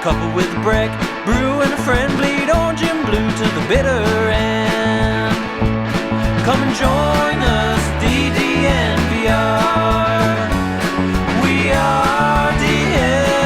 Couple with a brick, brew and a friend, bleed orange and blue to the bitter end. Come and join us, the DNVR. We are DNVR.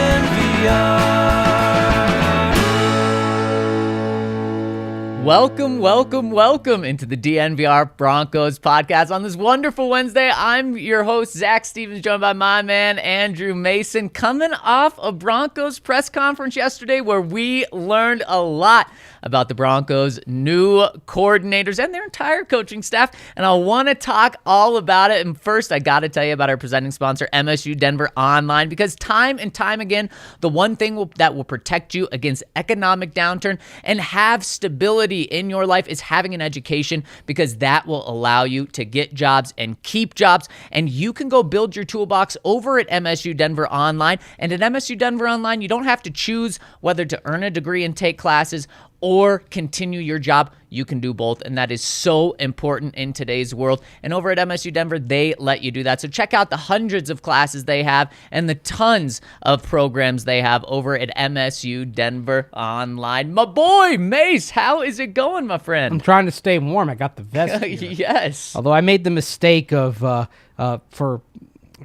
Welcome into the DNVR Broncos podcast on this wonderful Wednesday. I'm your host, Zac Stevens, joined by my man, Andrew Mason, coming off a Broncos press conference yesterday where we learned a lot about the Broncos' new coordinators and their entire coaching staff, and I want to talk all about it. And first, I got to tell you about our presenting sponsor, MSU Denver Online, because time and time again, the one thing that will protect you against economic downturn and have stability in your life is having an education, because that will allow you to get jobs and keep jobs, and you can go build your toolbox over at MSU Denver Online. And at MSU Denver Online, you don't have to choose whether to earn a degree and take classes or continue your job. You can do both, and that is so important in today's world. And over at MSU Denver, they let you do that. So check out the hundreds of classes they have and the tons of programs they have over at MSU Denver Online. My boy, Mase, how is it going, my friend? I'm trying to stay warm. I got the vest here. Yes. Although I made the mistake of, for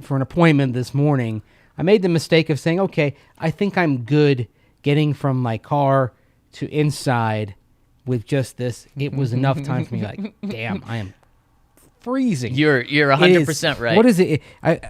an appointment this morning, I made the mistake of saying, okay, I think I'm good getting from my car to inside with just this. It was enough time for me, like, damn, I am freezing. You're 100% right. What is it?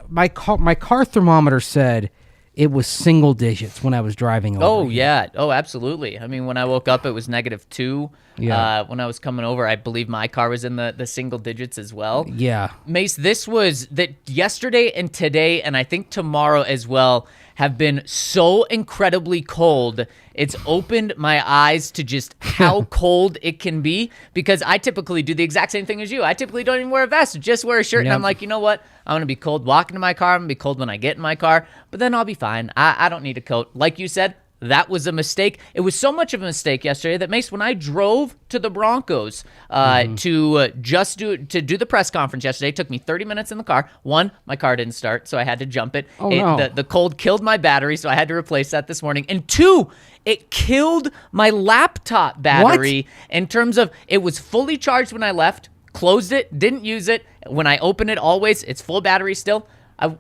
My car thermometer said it was single digits when I was driving over. Oh, yeah. Oh, absolutely. I mean, when I woke up, it was -2. Yeah. When I was coming over, I believe my car was in the single digits as well. Yeah. Mase, this was that yesterday and today, and I think tomorrow as well, have been so incredibly cold. It's opened my eyes to just how cold it can be, because I typically do the exact same thing as you. I typically don't even wear a vest, just wear a shirt. And I'm like, you know what? I'm going to be cold walking to my car. I'm going to be cold when I get in my car, but then I'll be fine. I don't need a coat. Like you said, that was a mistake. It was so much of a mistake yesterday that, Mase, when I drove to the Broncos to do the press conference yesterday, it took me 30 minutes in the car. One, my car didn't start, so I had to jump it. No. The cold killed my battery, so I had to replace that this morning. And two, it killed my laptop battery. What? In terms of, it was fully charged when I left, closed it, didn't use it. When I open it, always, it's full battery still.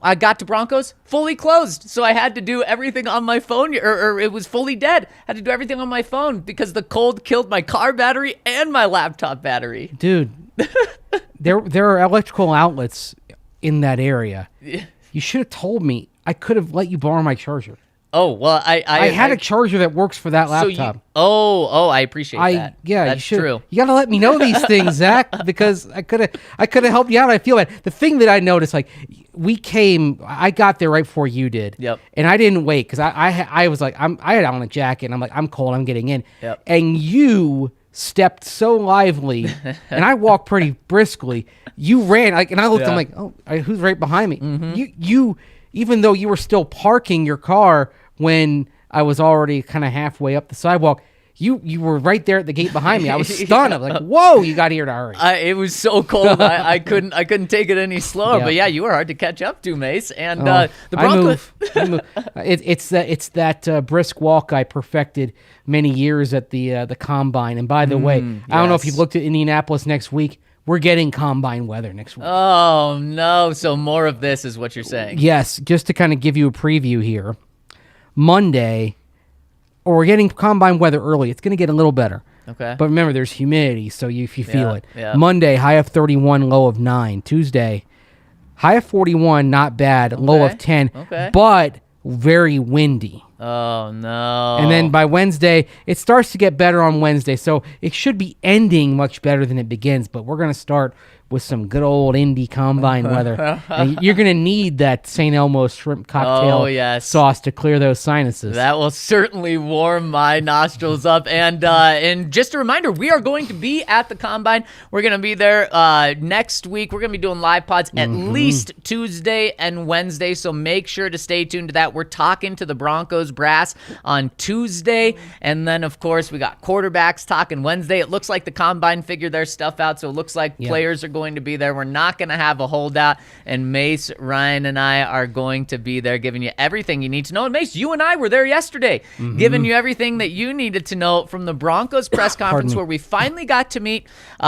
I got to Broncos, fully closed, so I had to do everything on my phone, or it was fully dead. I had to do everything on my phone because the cold killed my car battery and my laptop battery. Dude, there are electrical outlets in that area. You should have told me. I could have let you borrow my charger. Oh, well, I had a charger that works for that laptop. I appreciate that. Yeah, that's true. You got to let me know these things, Zach, because I could have helped you out. I feel bad. The thing that I noticed, like, I got there right before you did. Yep. And I didn't wait because I was like, I had on a jacket and I'm like, I'm cold, I'm getting in. Yep. And you stepped so lively and I walked pretty briskly. You ran, like, and I looked, I'm like, oh, who's right behind me? Mm-hmm. You even though you were still parking your car when I was already kind of halfway up the sidewalk. You were right there at the gate behind me. I was stunned. I was like, "Whoa, you got here to hurry." It was so cold. I couldn't take it any slower. Yeah. But yeah, you were hard to catch up to, Mase. And the Broncos. I move. It's that brisk walk I perfected many years at the combine. And by the way, I don't know if yes. you've looked at Indianapolis next week. We're getting combine weather next week. Oh no! So more of this is what you're saying. Yes, just to kind of give you a preview here. Monday, or we're getting combine weather early. It's going to get a little better. Okay. But remember, there's humidity, so if you feel it. Yeah. Monday, high of 31, low of 9. Tuesday, high of 41, not bad, low of 10, but very windy. Oh, no. And then by Wednesday, it starts to get better on Wednesday, so it should be ending much better than it begins, but we're going to start with some good old Indy combine weather. And you're going to need that St. Elmo's shrimp cocktail sauce to clear those sinuses. That will certainly warm my nostrils up. And just a reminder, we are going to be at the combine. We're going to be there next week. We're going to be doing live pods at least Tuesday and Wednesday, so make sure to stay tuned to that. We're talking to the Broncos brass on Tuesday, and then, of course, we got quarterbacks talking Wednesday. It looks like the combine figured their stuff out, so it looks like players are going to be there. We're not going to have a holdout, and Mase, Ryan, and I are going to be there giving you everything you need to know. And Mase, you and I were there yesterday, giving you everything that you needed to know from the Broncos press conference, where we finally got to meet the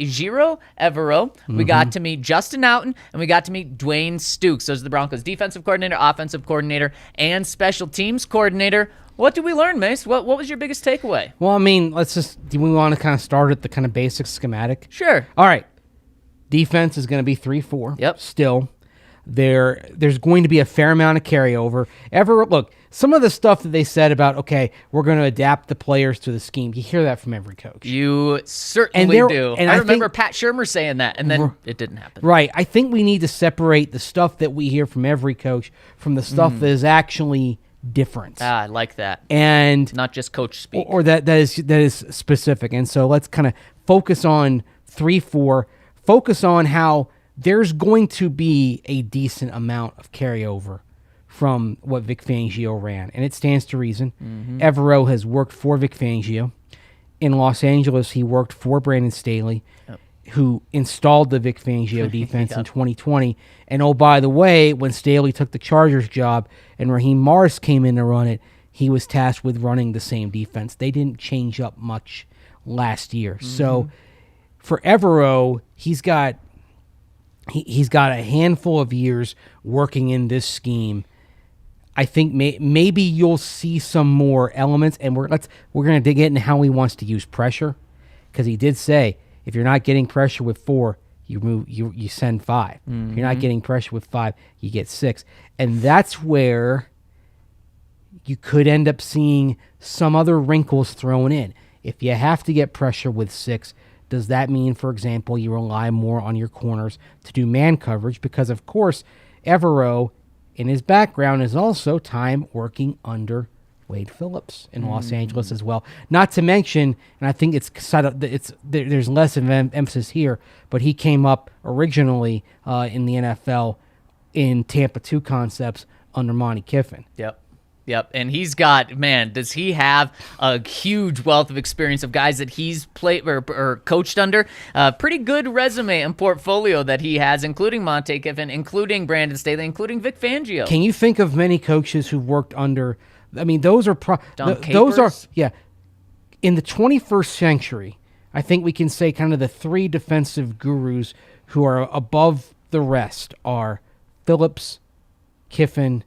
Ejiro Evero. We got to meet Justin Outten, and we got to meet Dwayne Stukes. Those are the Broncos defensive coordinator, offensive coordinator, and special teams coordinator. What did we learn, Mase? What was your biggest takeaway? Well, I mean, do we want to kind of start at the kind of basic schematic? Sure. All right. Defense is going to be 3-4. Yep. Still. There's going to be a fair amount of carryover. Look, some of the stuff that they said about, okay, we're going to adapt the players to the scheme, you hear that from every coach. You certainly do. And I remember Pat Shurmur saying that, and then it didn't happen. Right. I think we need to separate the stuff that we hear from every coach from the stuff that is actually different. I like that. And not just coach speak. Or that is specific. And so let's kind of focus on 3-4. Focus on how there's going to be a decent amount of carryover from what Vic Fangio ran. And it stands to reason. Evero has worked for Vic Fangio. In Los Angeles, he worked for Brandon Staley, who installed the Vic Fangio defense in 2020. And oh, by the way, when Staley took the Chargers job and Raheem Morris came in to run it, he was tasked with running the same defense. They didn't change up much last year. So for Evero, he's got a handful of years working in this scheme. I think maybe you'll see some more elements, and we're going to dig into how he wants to use pressure, because he did say if you're not getting pressure with 4, you send 5. If you're not getting pressure with 5, you get 6, and that's where you could end up seeing some other wrinkles thrown in. If you have to get pressure with 6, does that mean, for example, you rely more on your corners to do man coverage? Because, of course, Evero, in his background, is also time working under Wade Phillips in Los Angeles as well. Not to mention, and I think there's less of an emphasis here, but he came up originally in the NFL in Tampa 2 concepts under Monty Kiffin. Yep, and he's got, does he have a huge wealth of experience of guys that he's played or coached under. Pretty good resume and portfolio that he has, including Monte Kiffin, including Brandon Staley, including Vic Fangio. Can you think of many coaches who've worked under, I mean, those are, in the 21st century, I think we can say kind of the 3 defensive gurus who are above the rest are Phillips, Kiffin,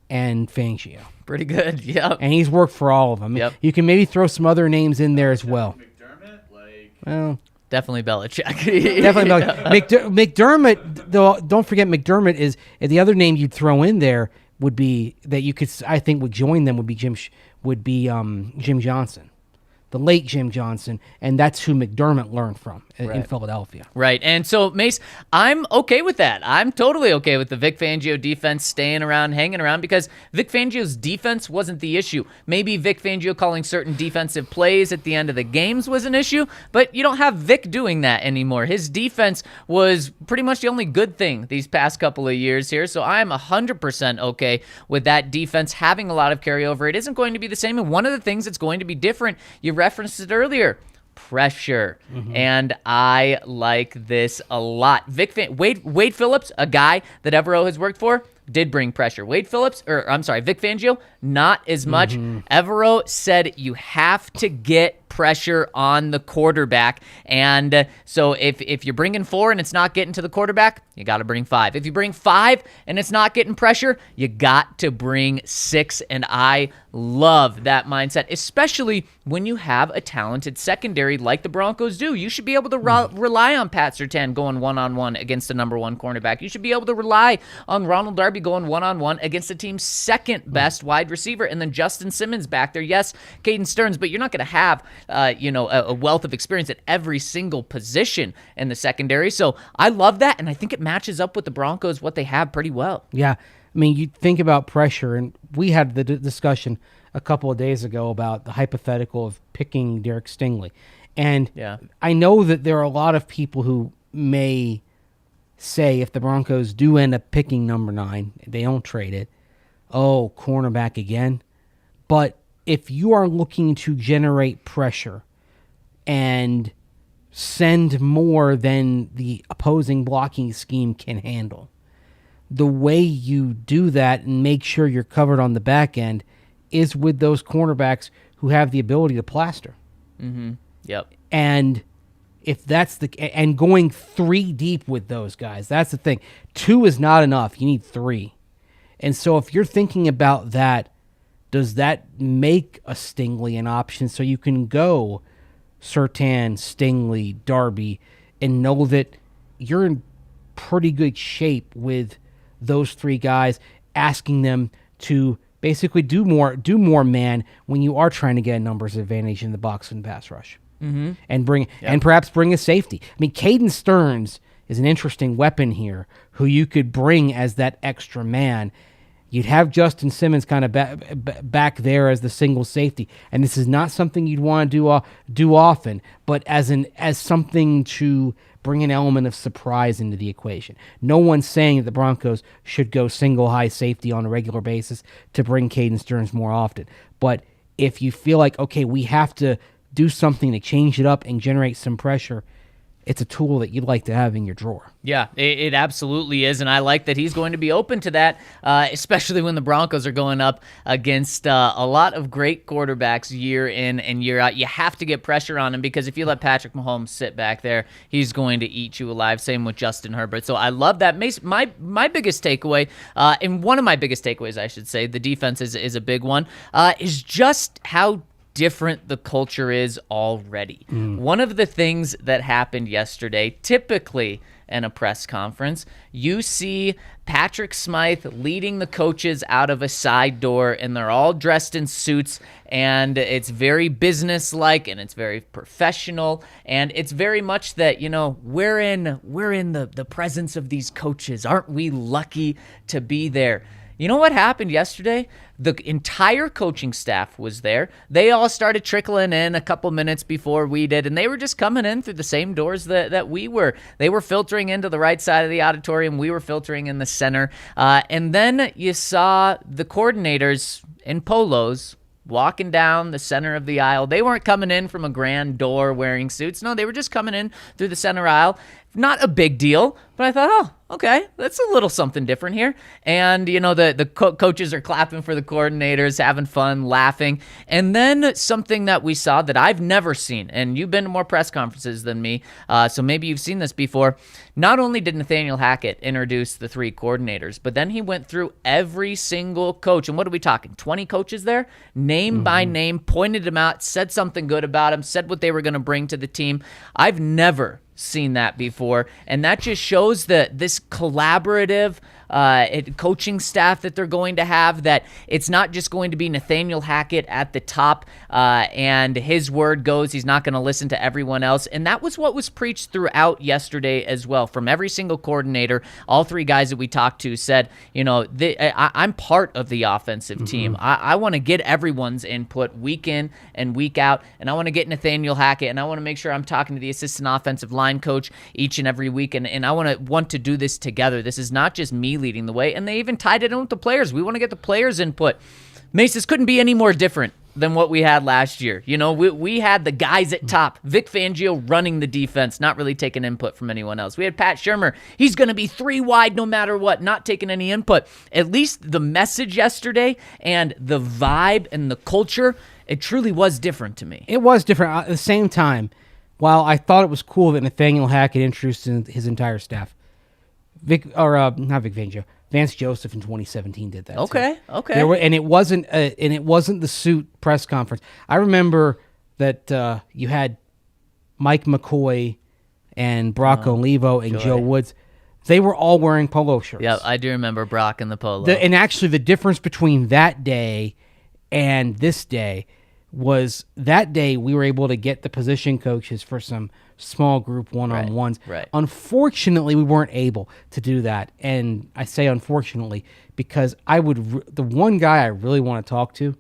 and Fangio. Pretty good, yep. And he's worked for all of them. Yep. You can maybe throw some other names in there as well. Well, definitely Belichick. Definitely Belichick. McDermott, though, don't forget McDermott is the other name you'd throw in there would be that you could, I think, would join them would be Jim Johnson. the late Jim Johnson, and that's who McDermott learned from in Philadelphia. Right. And so, Mace, I'm okay with that. I'm totally okay with the Vic Fangio defense staying around, hanging around, because Vic Fangio's defense wasn't the issue. Maybe Vic Fangio calling certain defensive plays at the end of the games was an issue, but you don't have Vic doing that anymore. His defense was pretty much the only good thing these past couple of years here, so I'm 100% okay with that defense having a lot of carryover. It isn't going to be the same, and one of the things that's going to be different, you referenced it earlier, pressure. And I like this a lot. Wade Phillips, a guy that Evero has worked for, did bring pressure. Vic Fangio, not as much. Evero said you have to get pressure on the quarterback. And so if you're bringing 4 and it's not getting to the quarterback, you got to bring 5. If you bring 5 and it's not getting pressure, you got to bring 6. And I love that mindset, especially when you have a talented secondary like the Broncos do. You should be able to rely on Pat Surtain going one-on-one against the number 1 cornerback. You should be able to rely on Ronald Darby going one-on-one against the team's second best wide receiver, and then Justin Simmons back there. Yes, Caden Stearns, but you're not going to have a wealth of experience at every single position in the secondary. So I love that, and I think it matches up with the Broncos, what they have pretty well. Yeah. I mean, you think about pressure, and we had the discussion a couple of days ago about the hypothetical of picking Derek Stingley. And I know that there are a lot of people who may say if the Broncos do end up picking number 9, they don't trade it, oh, cornerback again. But if you are looking to generate pressure and send more than the opposing blocking scheme can handle, the way you do that and make sure you're covered on the back end is with those cornerbacks who have the ability to plaster. Yep. And if that's and going 3 deep with those guys, that's the thing. 2 is not enough. You need 3. And so if you're thinking about that, does that make a Stingley an option so you can go Surtain, Stingley, Darby, and know that you're in pretty good shape with those 3 guys, asking them to basically do more man when you are trying to get a numbers advantage in the box and pass rush, and perhaps bring a safety. I mean, Caden Stearns is an interesting weapon here, who you could bring as that extra man. You'd have Justin Simmons kind of back there as the single safety, and this is not something you'd want to do often, but as something to bring an element of surprise into the equation. No one's saying that the Broncos should go single high safety on a regular basis to bring Caden Stearns more often, but if you feel like, okay, we have to do something to change it up and generate some pressure, it's a tool that you'd like to have in your drawer. Yeah, it absolutely is, and I like that he's going to be open to that, especially when the Broncos are going up against a lot of great quarterbacks year in and year out. You have to get pressure on him, because if you let Patrick Mahomes sit back there, he's going to eat you alive. Same with Justin Herbert. So I love that. My biggest takeaway, and one of my biggest takeaways, I should say, the defense is a big one, is just how different the culture is already. One of the things that happened yesterday, typically in a press conference, you see Patrick Smythe leading the coaches out of a side door, and they're all dressed in suits, and it's very business-like, and it's very professional, and it's very much that, we're in the presence of these coaches. Aren't we lucky to be there? You know what happened yesterday? The entire coaching staff was there. They all started trickling in a couple minutes before we did, and they were just coming in through the same doors that we were. They were filtering into the right side of the auditorium. We were filtering in the center. And then you saw the coordinators in polos walking down the center of the aisle. They weren't coming in from a grand door wearing suits. No, they were just coming in through the center aisle. Not a big deal, but I thought, okay, that's a little something different here. And, the coaches are clapping for the coordinators, having fun, laughing. And then something that we saw that I've never seen, and you've been to more press conferences than me, so maybe you've seen this before. Not only did Nathaniel Hackett introduce the 3 coordinators, but then he went through every single coach. And what are we talking, 20 coaches there? Name by name, pointed them out, said something good about them, said what they were going to bring to the team. I've never seen that before, and that just shows that this collaborative coaching staff that they're going to have, that it's not just going to be Nathaniel Hackett at the top, and his word goes. He's not going to listen to everyone else. And that was what was preached throughout yesterday as well. From every single coordinator, all three guys that we talked to said, I'm part of the offensive team. I want to get everyone's input week in and week out, and I want to get Nathaniel Hackett, and I want to make sure I'm talking to the assistant offensive line coach each and every week, and I want to do this together. This is not just me leading the way. And they even tied it in with the players. We want to get the players' input. Mace, this couldn't be any more different than what we had last year. We had the guys at top, Vic Fangio running the defense, not really taking input from anyone else. We had Pat Shurmur. He's going to be 3 wide no matter what, not taking any input. At least the message yesterday and the vibe and the culture, it truly was different to me. It was different. At the same time, while I thought it was cool that Nathaniel Hackett introduced his entire staff, not Vic Fangio, Vance Joseph in 2017 did that. Okay. And it wasn't the suit press conference. I remember that you had Mike McCoy and Brock Olivo and Joe Woods. They were all wearing polo shirts. Yeah, I do remember Brock and the polo. And actually, the difference between that day and this day was that day we were able to get the position coaches for some small group one-on-ones. Right. Unfortunately, we weren't able to do that. And I say unfortunately because the one guy I really want to talk to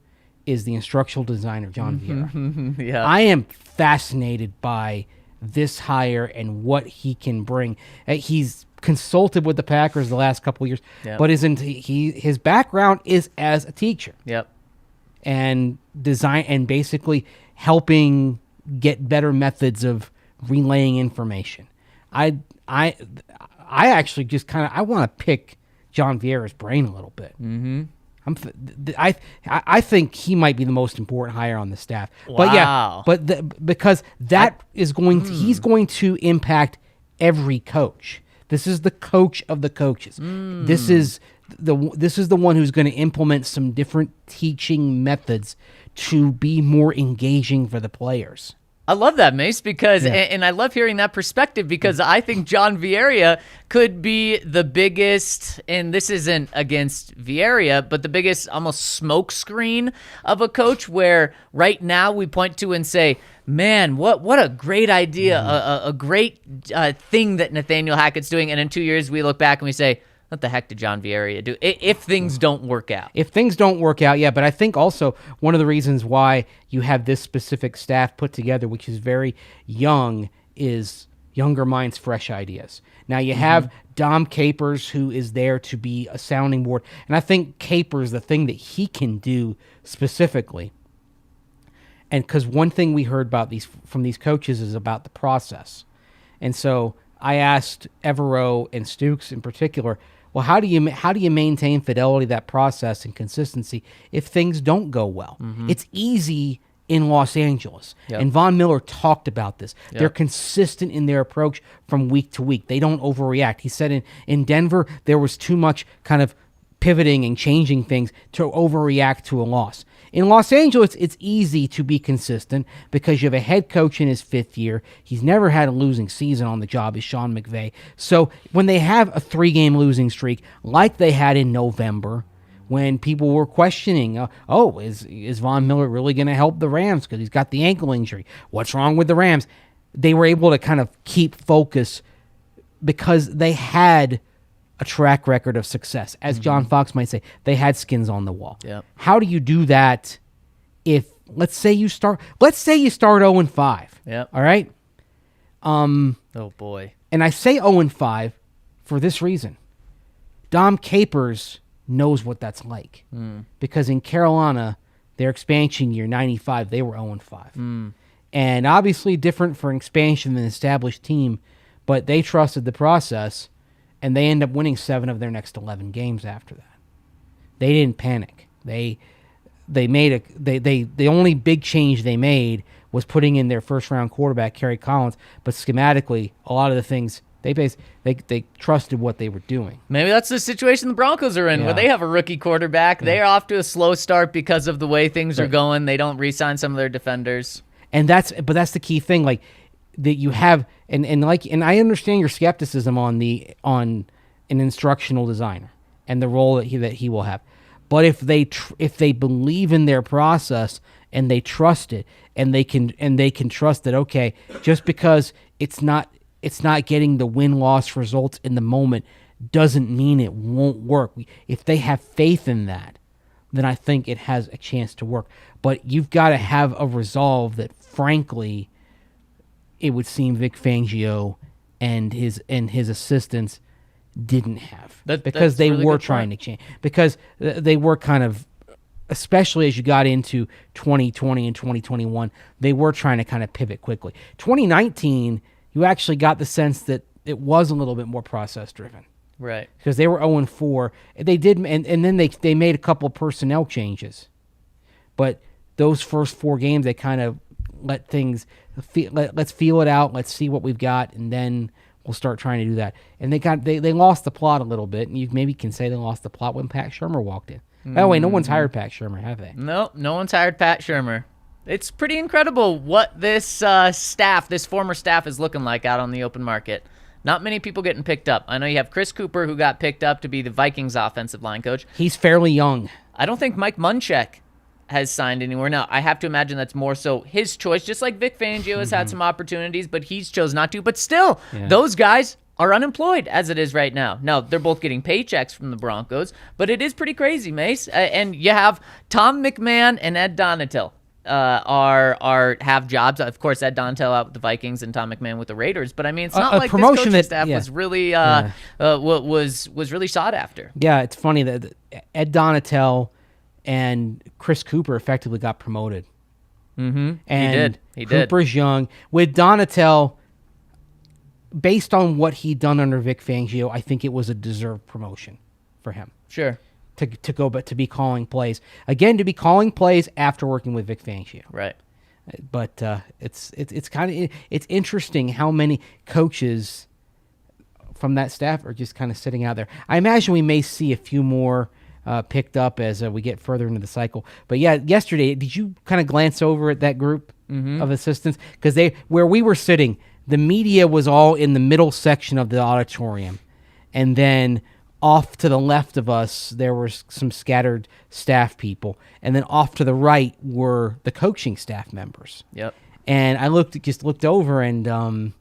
is the instructional designer, John Vieira. Yeah. I am fascinated by this hire and what he can bring. He's consulted with the Packers the last couple of years, but his background is as a teacher. Yep. And design and basically helping get better methods of relaying information. I actually just I want to pick John Vieira's brain a little bit. Mm-hmm. I think he might be the most important hire on the staff. Wow. Because he's going to impact every coach. This is the coach of the coaches. This is the one who's going to implement some different teaching methods to be more engaging for the players. I love that, Mace, because and I love hearing that perspective because I think John Vieira could be the biggest, and this isn't against Vieira, but the biggest almost smoke screen of a coach where right now we point to and say, man, what a great idea, a great thing that Nathaniel Hackett's doing, and in 2 years we look back and we say, what the heck did John Vieira do? If things don't work out. If things don't work out, yeah. But I think also one of the reasons why you have this specific staff put together, which is very young, is younger minds, fresh ideas. Now you have Dom Capers, who is there to be a sounding board. And I think Capers, the thing that he can do specifically, and because one thing we heard about from these coaches is about the process. And so I asked Evero and Stukes in particular, well, how do you maintain fidelity, that process, and consistency if things don't go well? It's easy in Los Angeles. Yep. And Von Miller talked about this. Yep. They're consistent in their approach from week to week. They don't overreact. He said in Denver, there was too much kind of pivoting and changing things to overreact to a loss. In Los Angeles, it's easy to be consistent because you have a head coach in his 5th year. He's never had a losing season on the job, is Sean McVay. So when they have a 3-game losing streak like they had in November, when people were questioning, is Von Miller really going to help the Rams because he's got the ankle injury? What's wrong with the Rams? They were able to kind of keep focus because they had a track record of success. As John Fox might say, they had skins on the wall. Yep. How do you do that if, let's say you start 0-5. Yep. All right? Oh, boy. And I say 0-5 for this reason. Dom Capers knows what that's like. Because in Carolina, their expansion year, 95, they were 0-5. And obviously different for an expansion than an established team, but they trusted the process. And they end up winning 7 of their next 11 games after that. They didn't panic. The only big change they made was putting in their first-round quarterback, Kerry Collins. But schematically, a lot of the things they trusted what they were doing. Maybe that's the situation the Broncos are in, where they have a rookie quarterback. They are off to a slow start because of the way things are going. They don't re-sign some of their defenders. And that's the key thing. Like that you have, and I understand your skepticism on an instructional designer. and the role that he will have. But if they believe in their process and they trust it, and they can trust that, okay, just because it's not getting the win-loss results in the moment doesn't mean it won't work. If they have faith in that, then I think it has a chance to work. But you've got to have a resolve that, frankly, it would seem Vic Fangio and his assistants didn't have, because they were trying to change. Because they were kind of, especially as you got into 2020 and 2021, they were trying to kind of pivot quickly. 2019, you actually got the sense that it was a little bit more process driven. Right. Because they were 0-4. They did, and then they made a couple of personnel changes. But those first 4 games, they kind of let things, let's feel it out, let's see what we've got, and then we'll start trying to do that. And they lost the plot a little bit, and you maybe can say they lost the plot when Pat Shurmur walked in. By the way, no one's hired Pat Shurmur, have they? No one's hired Pat Shurmur. It's pretty incredible what this former staff is looking like out on the open market. Not many people getting picked up. I know you have Chris Cooper, who got picked up to be the Vikings offensive line coach. He's fairly young. I don't think Mike Munchak has signed anywhere. Now, I have to imagine that's more so his choice, just like Vic Fangio has had some opportunities, but he's chose not to. But still, those guys are unemployed as it is right now. Now, they're both getting paychecks from the Broncos, but it is pretty crazy, Mace. And you have Tom McMahon and Ed Donatel have jobs. Of course, Ed Donatel out with the Vikings and Tom McMahon with the Raiders. But I mean, it's not like this coaching staff was really was really sought after. Yeah, it's funny that Ed Donatel and Chris Cooper effectively got promoted. Mm-hmm. And he did. Cooper's young. With Donatel, based on what he'd done under Vic Fangio, I think it was a deserved promotion for him. Sure. To go, but to be calling plays again, to be calling plays after working with Vic Fangio, right? But it's interesting how many coaches from that staff are just kind of sitting out there. I imagine we may see a few more picked up as we get further into the cycle. But yeah, yesterday, did you kind of glance over at that group of assistants? Because where we were sitting, the media was all in the middle section of the auditorium, and then off to the left of us, there were some scattered staff people. And then off to the right were the coaching staff members. Yep. And I looked over, and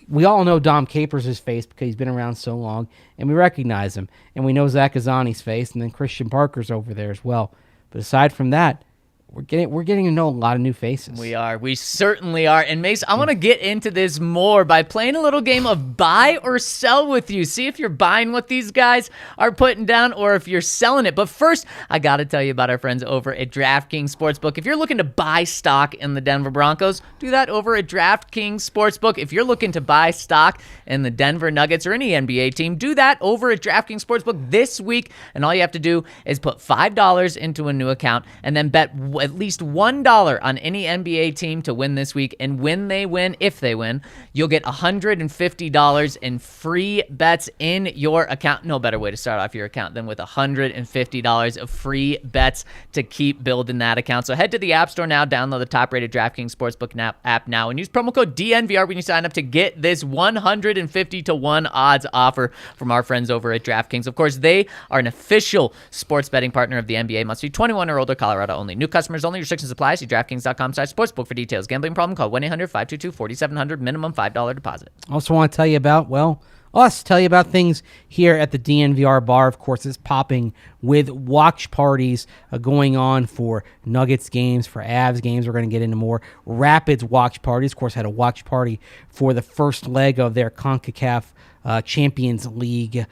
we all know Dom Capers' face because he's been around so long, and we recognize him. And we know Zach Azani's face, and then Christian Parker's over there as well. But aside from that, we're getting to know a lot of new faces. We are. We certainly are. And Mace, I want to get into this more by playing a little game of buy or sell with you. See if you're buying what these guys are putting down or if you're selling it. But first, I got to tell you about our friends over at DraftKings Sportsbook. If you're looking to buy stock in the Denver Broncos, do that over at DraftKings Sportsbook. If you're looking to buy stock in the Denver Nuggets or any NBA team, do that over at DraftKings Sportsbook this week. And all you have to do is put $5 into a new account and then bet at least $1 on any NBA team to win this week. And when they win, if they win, you'll get $150 in free bets in your account. No better way to start off your account than with $150 of free bets to keep building that account. So head to the App Store now, download the top-rated DraftKings Sportsbook app now, and use promo code DNVR when you sign up to get this 150-1 odds offer from our friends over at DraftKings. Of course, they are an official sports betting partner of the NBA. Must be 21 or older, Colorado only. New customers only. Restrictions apply. See DraftKings.com/sportsbook for details. Gambling problem? Call 1-800-522-4700. Minimum $5 deposit. Also want to tell you about, tell you about things here at the DNVR Bar. Of course, it's popping with watch parties going on for Nuggets games, for Avs games. We're going to get into more. Rapids watch parties. Of course, had a watch party for the first leg of their CONCACAF Champions League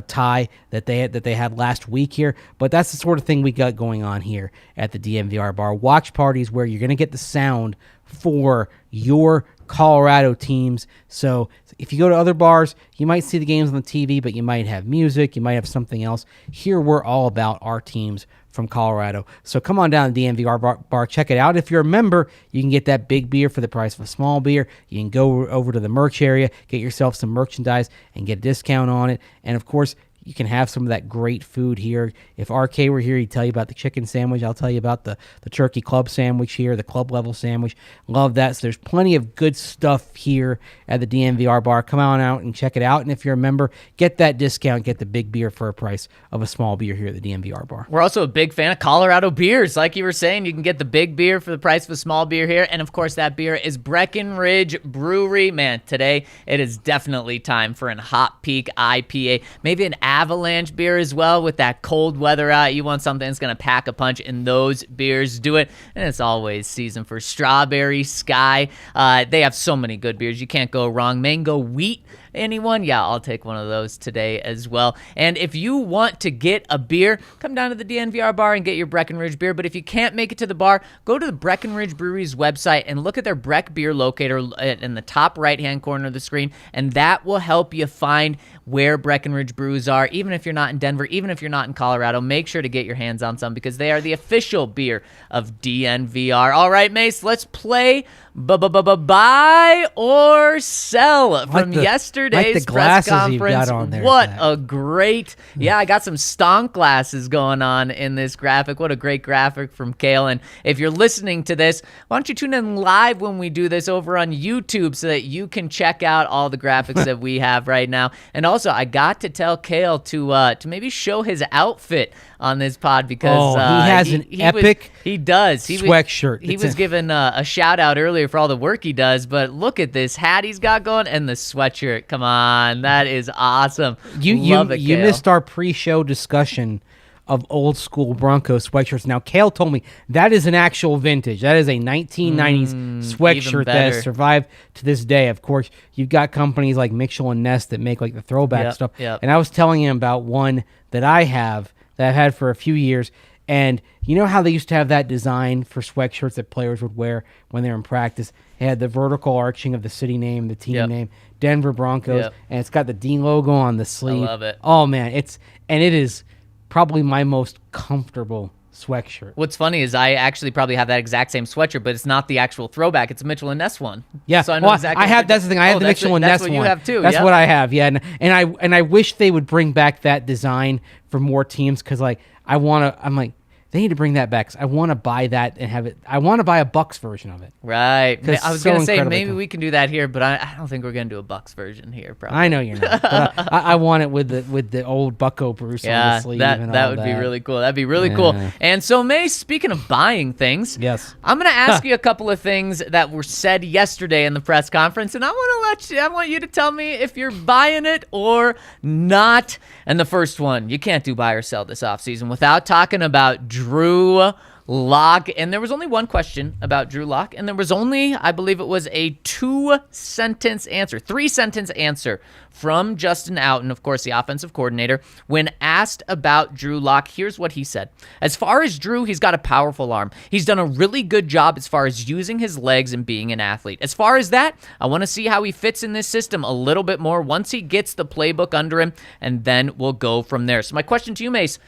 tie that they had last week here. But that's the sort of thing we got going on here at the DNVR Bar. Watch parties where you're going to get the sound for your Colorado teams. So if you go to other bars, you might see the games on the TV, but you might have music, you might have something else. Here we're all about our teams from Colorado. So come on down to the DNVR bar, check it out. If you're a member, you can get that big beer for the price of a small beer. You can go over to the merch area, get yourself some merchandise, and get a discount on it. And of course, You can have some of that great food here. If RK were here, he'd tell you about the chicken sandwich. I'll tell you about the turkey club sandwich here, the club level sandwich. Love that. So there's plenty of good stuff here at the DNVR bar. Come on out and check it out. And if you're a member, get that discount. Get the big beer for a price of a small beer here at the DNVR bar. We're also a big fan of Colorado beers. Like you were saying, you can get the big beer for the price of a small beer here. And of course, that beer is Breckenridge Brewery. Man, today it is definitely time for an Hot Peak IPA. Maybe an Avalanche beer as well with that cold weather out. You want something that's going to pack a punch, and those beers do it. And it's always season for Strawberry Sky. They have so many good beers. You can't go wrong. Mango Wheat. Anyone? Yeah, I'll take one of those today as well. And if you want to get a beer, come down to the DNVR bar and get your Breckenridge beer. But if you can't make it to the bar, go to the Breckenridge Brewery's website and look at their Breck beer locator in the top right-hand corner of the screen, and that will help you find where Breckenridge brews are. Even if you're not in Denver, even if you're not in Colorado, make sure to get your hands on some because they are the official beer of DNVR. All right, Mace, let's play buy or sell from yesterday's press conference. What a great, I got some stonk glasses going on in this graphic. What a great graphic from Kale. And if you're listening to this, why don't you tune in live when we do this over on YouTube so that you can check out all the graphics that we have right now. And also, I got to tell Kale to maybe show his outfit on this pod because he has an epic sweatshirt. He was given a shout out earlier for all the work he does, but look at this hat he's got going and the sweatshirt. Come on, that is awesome. You missed our pre-show discussion of old school Broncos sweatshirts. Now, Kale told me that is an actual vintage. That is a 1990s sweatshirt that has survived to this day. Of course, you've got companies like Mitchell and Ness that make like the throwback stuff. Yep. And I was telling him about one that I have that I've had for a few years. And you know how they used to have that design for sweatshirts that players would wear when they're in practice? It had the vertical arching of the city name, the team name, Denver Broncos, and it's got the Dean logo on the sleeve. I love it. Oh, man. It is probably my most comfortable sweatshirt. What's funny is I actually probably have that exact same sweatshirt, but it's not the actual throwback. It's a Mitchell and Ness one. Yeah, so I know exactly. I have. That's the thing. I have the Mitchell and Ness one. That's what you have too. That's what I have. Yeah, and I wish they would bring back that design for more teams because I'm like. They need to bring that back. I want to buy that and have it. I want to buy a Bucks version of it. Right. I was going to say maybe we can do that here, but I don't think we're going to do a Bucks version here. Probably. I know you're not. But I want it with the old Bucko Bruce on the sleeve. That would be really cool. That'd be really cool. And so, May, speaking of buying things, I'm going to ask you a couple of things that were said yesterday in the press conference, and I want you to tell me if you're buying it or not. And the first one, you can't do buy or sell this offseason without talking about Drew Lock. And there was only one question about Drew Lock, and there was only, I believe it was a 3-sentence answer from Justin Outten, of course, the offensive coordinator, when asked about Drew Lock. Here's what he said. As far as Drew, he's got a powerful arm. He's done a really good job as far as using his legs and being an athlete. As far as that, I want to see how he fits in this system a little bit more once he gets the playbook under him, and then we'll go from there. So my question to you, Mace,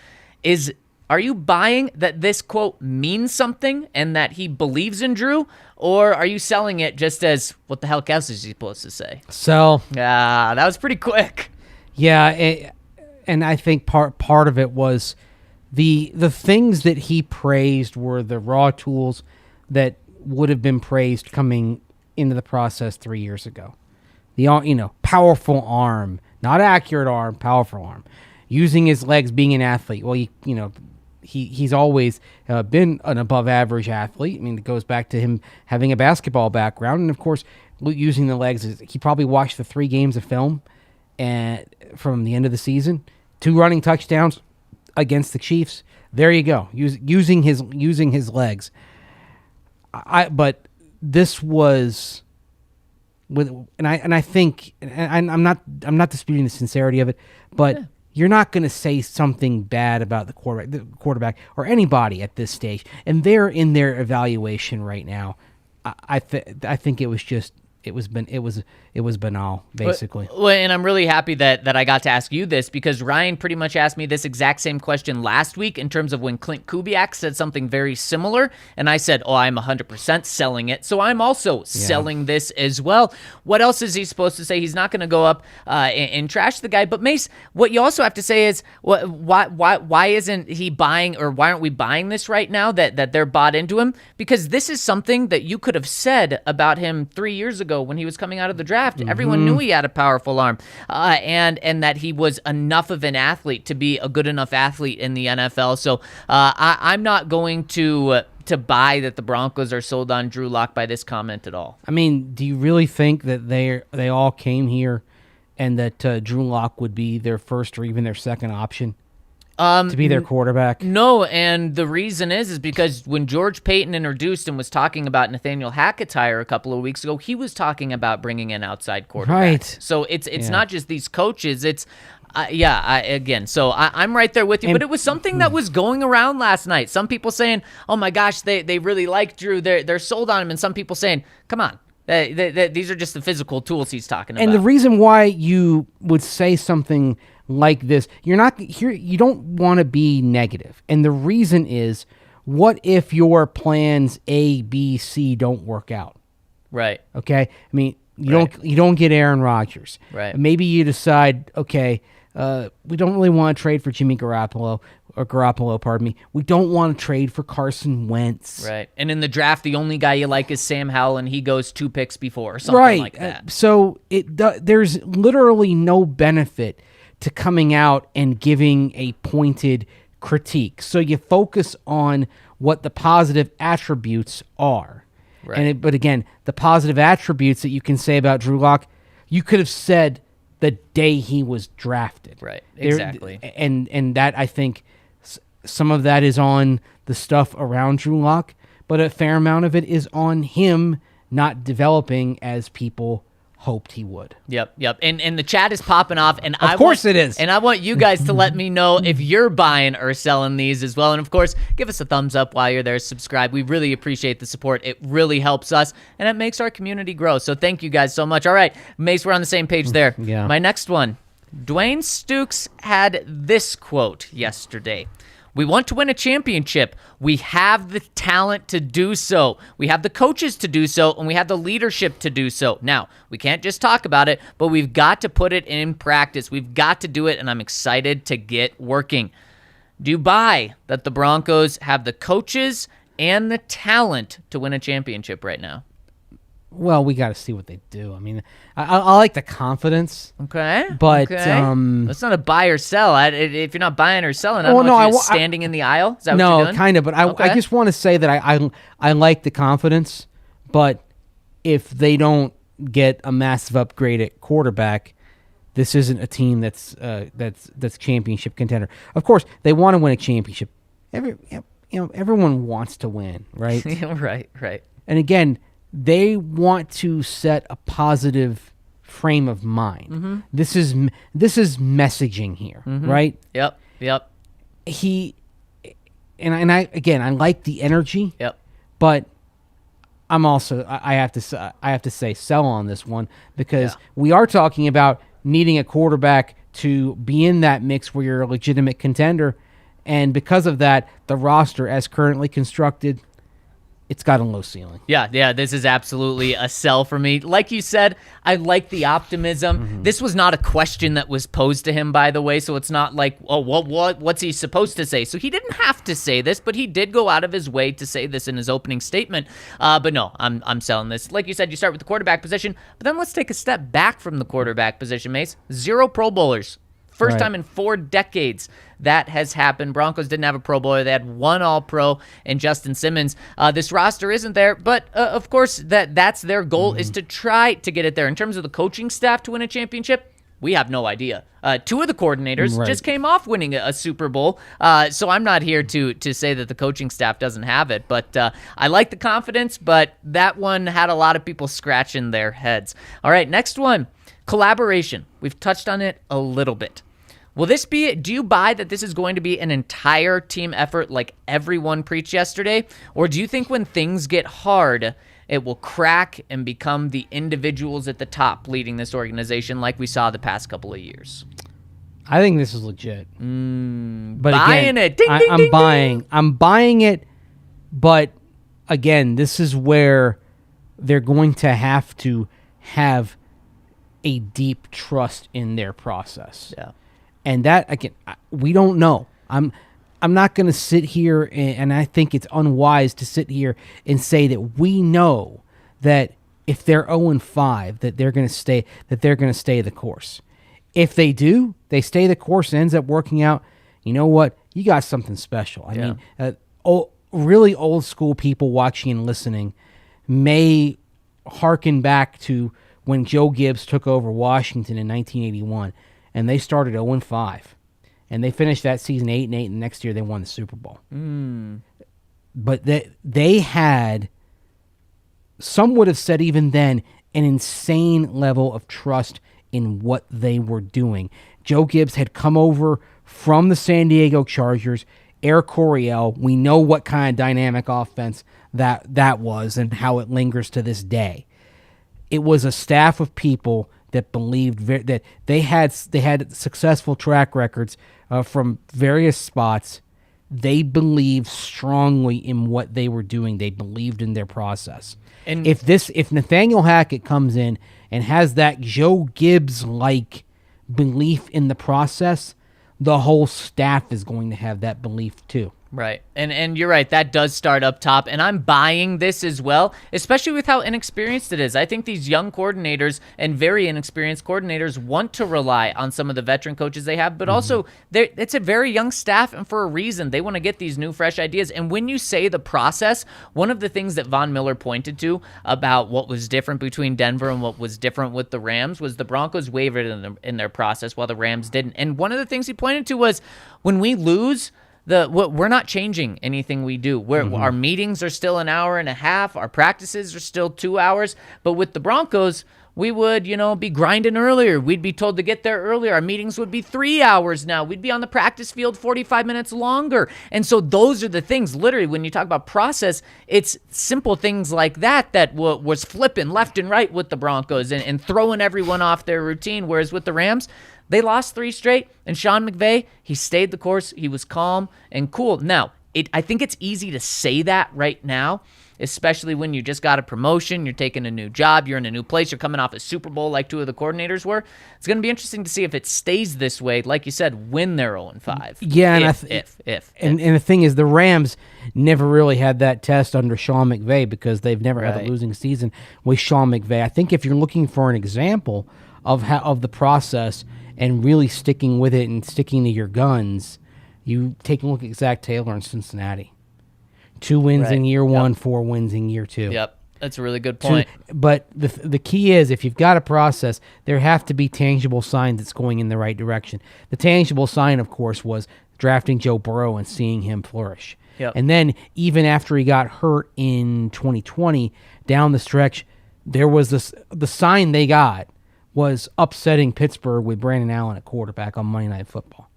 is are you buying that this quote means something and that he believes in Drew, or are you selling it just as what the hell else is he supposed to say? Sell. Yeah, that was pretty quick. Yeah, and I think part of it was the things that he praised were the raw tools that would have been praised coming into the process 3 years ago. The powerful arm, not accurate arm, powerful arm, using his legs, being an athlete. Well, he's always been an above-average athlete. I mean, it goes back to him having a basketball background. And, of course, using the legs. He probably watched the 3 games of film from the end of the season. 2 running touchdowns against the Chiefs. There you go. Using his legs. But this was I think I'm not disputing the sincerity of it, but you're not going to say something bad about the quarterback or anybody at this stage. And they're in their evaluation right now. I think it was it was banal, basically. Well, and I'm really happy that I got to ask you this, because Ryan pretty much asked me this exact same question last week in terms of when Clint Kubiak said something very similar, and I said, I'm 100% selling it, so I'm also selling this as well. What else is he supposed to say? He's not going to go up and trash the guy. But Mase, what you also have to say is, why isn't he buying, or why aren't we buying this right now that they're bought into him? Because this is something that you could have said about him 3 years ago when he was coming out of the draft. Everyone knew he had a powerful arm, and that he was enough of an athlete to be a good enough athlete in the NFL. So I'm not going to buy that the Broncos are sold on Drew Lock by this comment at all. I mean, do you really think that they all came here and that Drew Lock would be their first or even their second option to be their quarterback? No, and the reason is because when George Paton introduced and was talking about Nathaniel Hackett's hire a couple of weeks ago, he was talking about bringing in outside quarterbacks. Right. So it's not just these coaches. It's so I'm right there with you. But it was something that was going around last night. Some people saying, "Oh my gosh, they really like Drew. They're sold on him," and some people saying, "Come on, these are just the physical tools he's talking about." And the reason why you would say something like this, you don't want to be negative. And the reason is, what if your plans A, B, C don't work out? Right. Okay? I mean, you don't get Aaron Rodgers. Right. Maybe you decide, okay, we don't really want to trade for Jimmy Garoppolo, pardon me. We don't want to trade for Carson Wentz. Right. And in the draft, the only guy you like is Sam Howell, and he goes 2 picks before, or something like that. So there's literally no benefit to coming out and giving a pointed critique. So you focus on what the positive attributes are. Right. But again, the positive attributes that you can say about Drew Lock, you could have said the day he was drafted. Right, exactly. And that, I think, some of that is on the stuff around Drew Lock, but a fair amount of it is on him not developing as people hoped he would. Yep. And the chat is popping off, and of course it is. And I want you guys to let me know if you're buying or selling these as well. And of course, give us a thumbs up while you're there. Subscribe. We really appreciate the support. It really helps us, and it makes our community grow. So thank you guys so much. All right, Mase, we're on the same page there. Yeah. My next one, Dwayne Stukes had this quote yesterday. "We want to win a championship. We have the talent to do so. We have the coaches to do so, and we have the leadership to do so. Now, we can't just talk about it, but we've got to put it in practice. We've got to do it, and I'm excited to get working." Do you buy that the Broncos have the coaches and the talent to win a championship right now? Well, we got to see what they do. I mean, I like the confidence. Okay. But that's not a buy or sell. If you're not buying or selling, I don't know if you're standing in the aisle. Is that what you're doing? No, kind of. But I just want to say that I like the confidence. But if they don't get a massive upgrade at quarterback, this isn't a team that's championship contender. Of course, they want to win a championship. Everyone wants to win, right? Right. And again, they want to set a positive frame of mind. Mm-hmm. This is messaging here, right? Yep. I like the energy. Yep. But I'm also I have to say sell on this one, because we are talking about needing a quarterback to be in that mix where you're a legitimate contender, and because of that, the roster as currently constructed, it's got a low ceiling. Yeah, this is absolutely a sell for me. Like you said, I like the optimism. Mm-hmm. This was not a question that was posed to him, by the way, so it's not like, oh, what's he supposed to say? So he didn't have to say this, but he did go out of his way to say this in his opening statement. But no, I'm selling this. Like you said, you start with the quarterback position, but then let's take a step back from the quarterback position, Mase. 0 Pro Bowlers. First time in 4 decades that has happened. Broncos didn't have a Pro Bowler. They had 1 All-Pro and Justin Simmons. This roster isn't there, but of course that's their goal, is to try to get it there. In terms of the coaching staff to win a championship, we have no idea. 2 of the coordinators just came off winning a Super Bowl, so I'm not here to say that the coaching staff doesn't have it, but I like the confidence, but that one had a lot of people scratching their heads. All right, next one, collaboration. We've touched on it a little bit. Will this be, do you buy that this is going to be an entire team effort like everyone preached yesterday? Or do you think when things get hard, it will crack and become the individuals at the top leading this organization like we saw the past couple of years? I think this is legit. But buying again, it. Ding, ding, I'm ding, buying. I'm buying it. But again, this is where they're going to have a deep trust in their process. Yeah. And that, again, we don't know. I'm not going to sit here, and I think it's unwise to sit here and say that we know that if they're 0-5, that they're going to stay the course. If they do, they stay the course, and ends up working out. You know what? You got something special. I mean, really old school people watching and listening may hearken back to when Joe Gibbs took over Washington in 1981, and they started 0-5, and they finished that season 8-8, and next year they won the Super Bowl. But they had, some would have said even then, an insane level of trust in what they were doing. Joe Gibbs had come over from the San Diego Chargers, Air Coryell. We know what kind of dynamic offense that was and how it lingers to this day. It was a staff of people that believed that they had successful track records from various spots. They believed strongly in what they were doing. They believed in their process. And if Nathaniel Hackett comes in and has that Joe Gibbs-like belief in the process, the whole staff is going to have that belief too. Right. And you're right. That does start up top. And I'm buying this as well, especially with how inexperienced it is. I think these young coordinators and very inexperienced coordinators want to rely on some of the veteran coaches they have, but also it's a very young staff, and for a reason. They want to get these new, fresh ideas. And when you say the process, one of the things that Von Miller pointed to about what was different between Denver and what was different with the Rams was the Broncos wavered in their process while the Rams didn't. And one of the things he pointed to was when we lose, we're not changing anything we do. Our meetings are still an hour and a half. Our practices are still 2 hours. But with the Broncos, we would, be grinding earlier. We'd be told to get there earlier. Our meetings would be 3 hours now. We'd be on the practice field 45 minutes longer. And so those are the things, literally, when you talk about process, it's simple things like that was flipping left and right with the Broncos and throwing everyone off their routine. Whereas with the Rams, they lost 3 straight, and Sean McVay, he stayed the course. He was calm and cool. Now, I think it's easy to say that right now, especially when you just got a promotion, you're taking a new job, you're in a new place, you're coming off a Super Bowl like 2 of the coordinators were. It's going to be interesting to see if it stays this way, like you said, when they're 0-5. Yeah, and the thing is, the Rams never really had that test under Sean McVay because they've never had a losing season with Sean McVay. I think if you're looking for an example of the process and really sticking with it and sticking to your guns, you take a look at Zach Taylor in Cincinnati. 2 wins in year 1, 4 wins in year 2. Yep, that's a really good point. But the key is, if you've got a process, there have to be tangible signs it's going in the right direction. The tangible sign, of course, was drafting Joe Burrow and seeing him flourish. Yep. And then even after he got hurt in 2020, down the stretch, there was the sign they got was upsetting Pittsburgh with Brandon Allen at quarterback on Monday Night Football.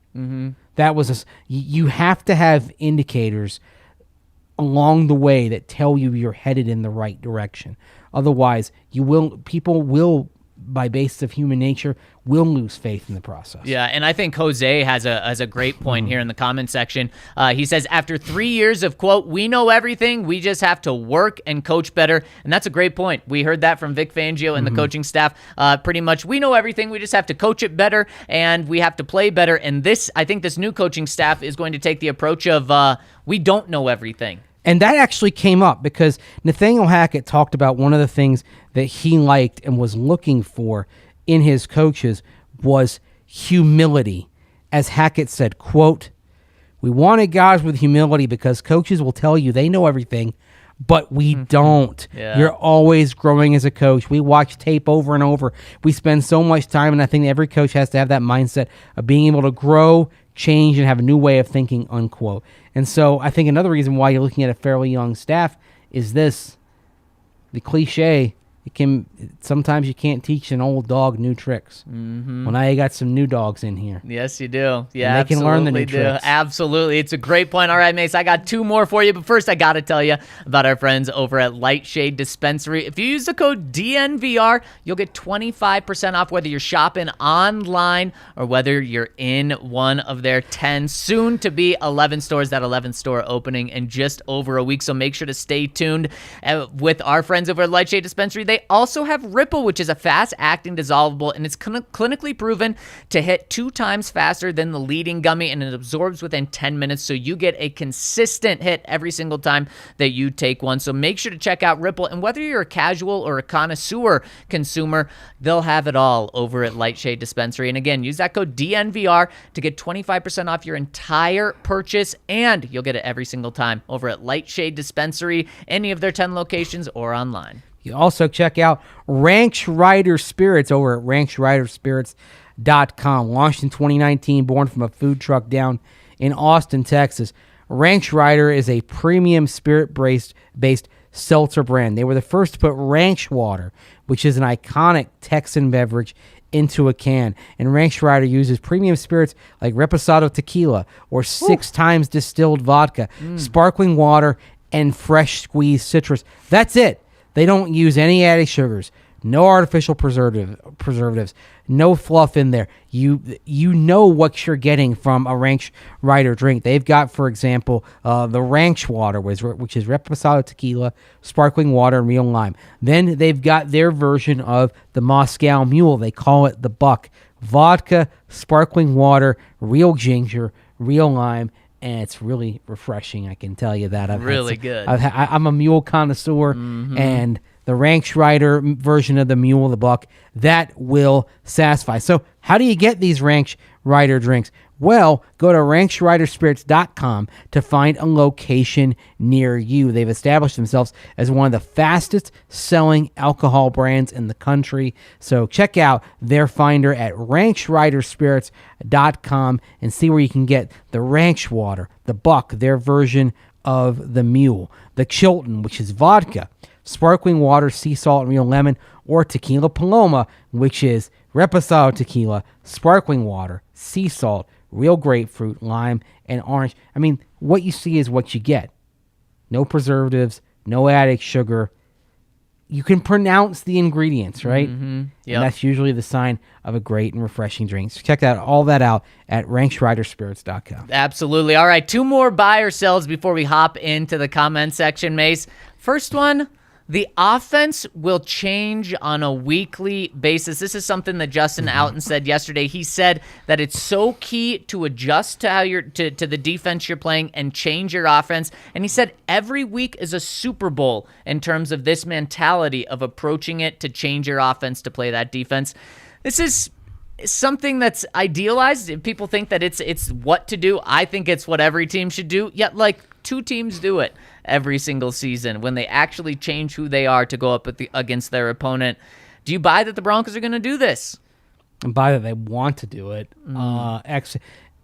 That was you have to have indicators along the way that tell you you're headed in the right direction. Otherwise, people will, by basis of human nature, will lose faith in the process. Yeah, and I think Jose has a great point here in the comment section. He says, after 3 years of, quote, we know everything, we just have to work and coach better. And that's a great point. We heard that from Vic Fangio and the coaching staff. Pretty much, we know everything, we just have to coach it better, and we have to play better. And I think this new coaching staff is going to take the approach of, we don't know everything. And that actually came up because Nathaniel Hackett talked about one of the things that he liked and was looking for in his coaches was humility. As Hackett said, quote, we wanted guys with humility because coaches will tell you they know everything, but we don't. Yeah. You're always growing as a coach. We watch tape over and over. We spend so much time, and I think every coach has to have that mindset of being able to grow, change, and have a new way of thinking, unquote. And so I think another reason why you're looking at a fairly young staff is the cliche, Sometimes you can't teach an old dog new tricks. Mm-hmm. Well, now you got some new dogs in here. Yes, you do. Yeah, and they can learn the new tricks. Absolutely. It's a great point. All right, Mase, I got 2 more for you, but first I got to tell you about our friends over at Lightshade Dispensary. If you use the code DNVR, you'll get 25% off whether you're shopping online or whether you're in one of their 10 soon-to-be 11 stores. That 11th store opening in just over a week, so make sure to stay tuned with our friends over at Lightshade Dispensary. They also have Ripple, which is a fast-acting dissolvable, and it's clinically proven to hit 2 times faster than the leading gummy, and it absorbs within 10 minutes, so you get a consistent hit every single time that you take one. So make sure to check out Ripple, and whether you're a casual or a connoisseur consumer, they'll have it all over at Lightshade Dispensary. And again, use that code DNVR to get 25% off your entire purchase, and you'll get it every single time over at Lightshade Dispensary, any of their 10 locations, or online. You also check out Ranch Rider Spirits over at ranchriderspirits.com. Launched in 2019, born from a food truck down in Austin, Texas. Ranch Rider is a premium spirit-based seltzer brand. They were the first to put ranch water, which is an iconic Texan beverage, into a can. And Ranch Rider uses premium spirits like Reposado tequila or 6 times distilled vodka, sparkling water, and fresh squeezed citrus. That's it. They don't use any added sugars, no artificial preservatives, no fluff in there. You know what you're getting from a Ranch Rider drink. They've got, for example, the Ranch Water, which is Reposado tequila, sparkling water, and real lime. Then they've got their version of the Moscow Mule. They call it the Buck. Vodka, sparkling water, real ginger, real lime, and it's really refreshing, I can tell you that. Good. I'm a mule connoisseur, and the Ranch Rider version of the Mule, the Buck, that will satisfy. So how do you get these Ranch Rider drinks? Well, go to ranchriderspirits.com to find a location near you. They've established themselves as one of the fastest selling alcohol brands in the country. So check out their finder at ranchriderspirits.com and see where you can get the Ranch Water, the Buck, their version of the Mule, the Chilton, which is vodka, sparkling water, sea salt, and real lemon, or Tequila Paloma, which is Reposado tequila, sparkling water, sea salt, real grapefruit, lime, and orange. I mean, what you see is what you get. No preservatives, no added sugar. You can pronounce the ingredients, right? Mm-hmm. Yep. And that's usually the sign of a great and refreshing drink. So check all that out at ranchriderspirits.com. Absolutely. All right, 2 more buy or sells before we hop into the comment section, Mase. First one, the offense will change on a weekly basis. This is something that Justin Outten said yesterday. He said that it's so key to adjust to how to the defense you're playing and change your offense. And he said every week is a Super Bowl in terms of this mentality of approaching it to change your offense to play that defense. This is something that's idealized. People think that it's what to do. I think it's what every team should do. Yet, 2 teams do it every single season when they actually change who they are to go up against their opponent. Do you buy that the Broncos are going to do this? And buy that they want to do it.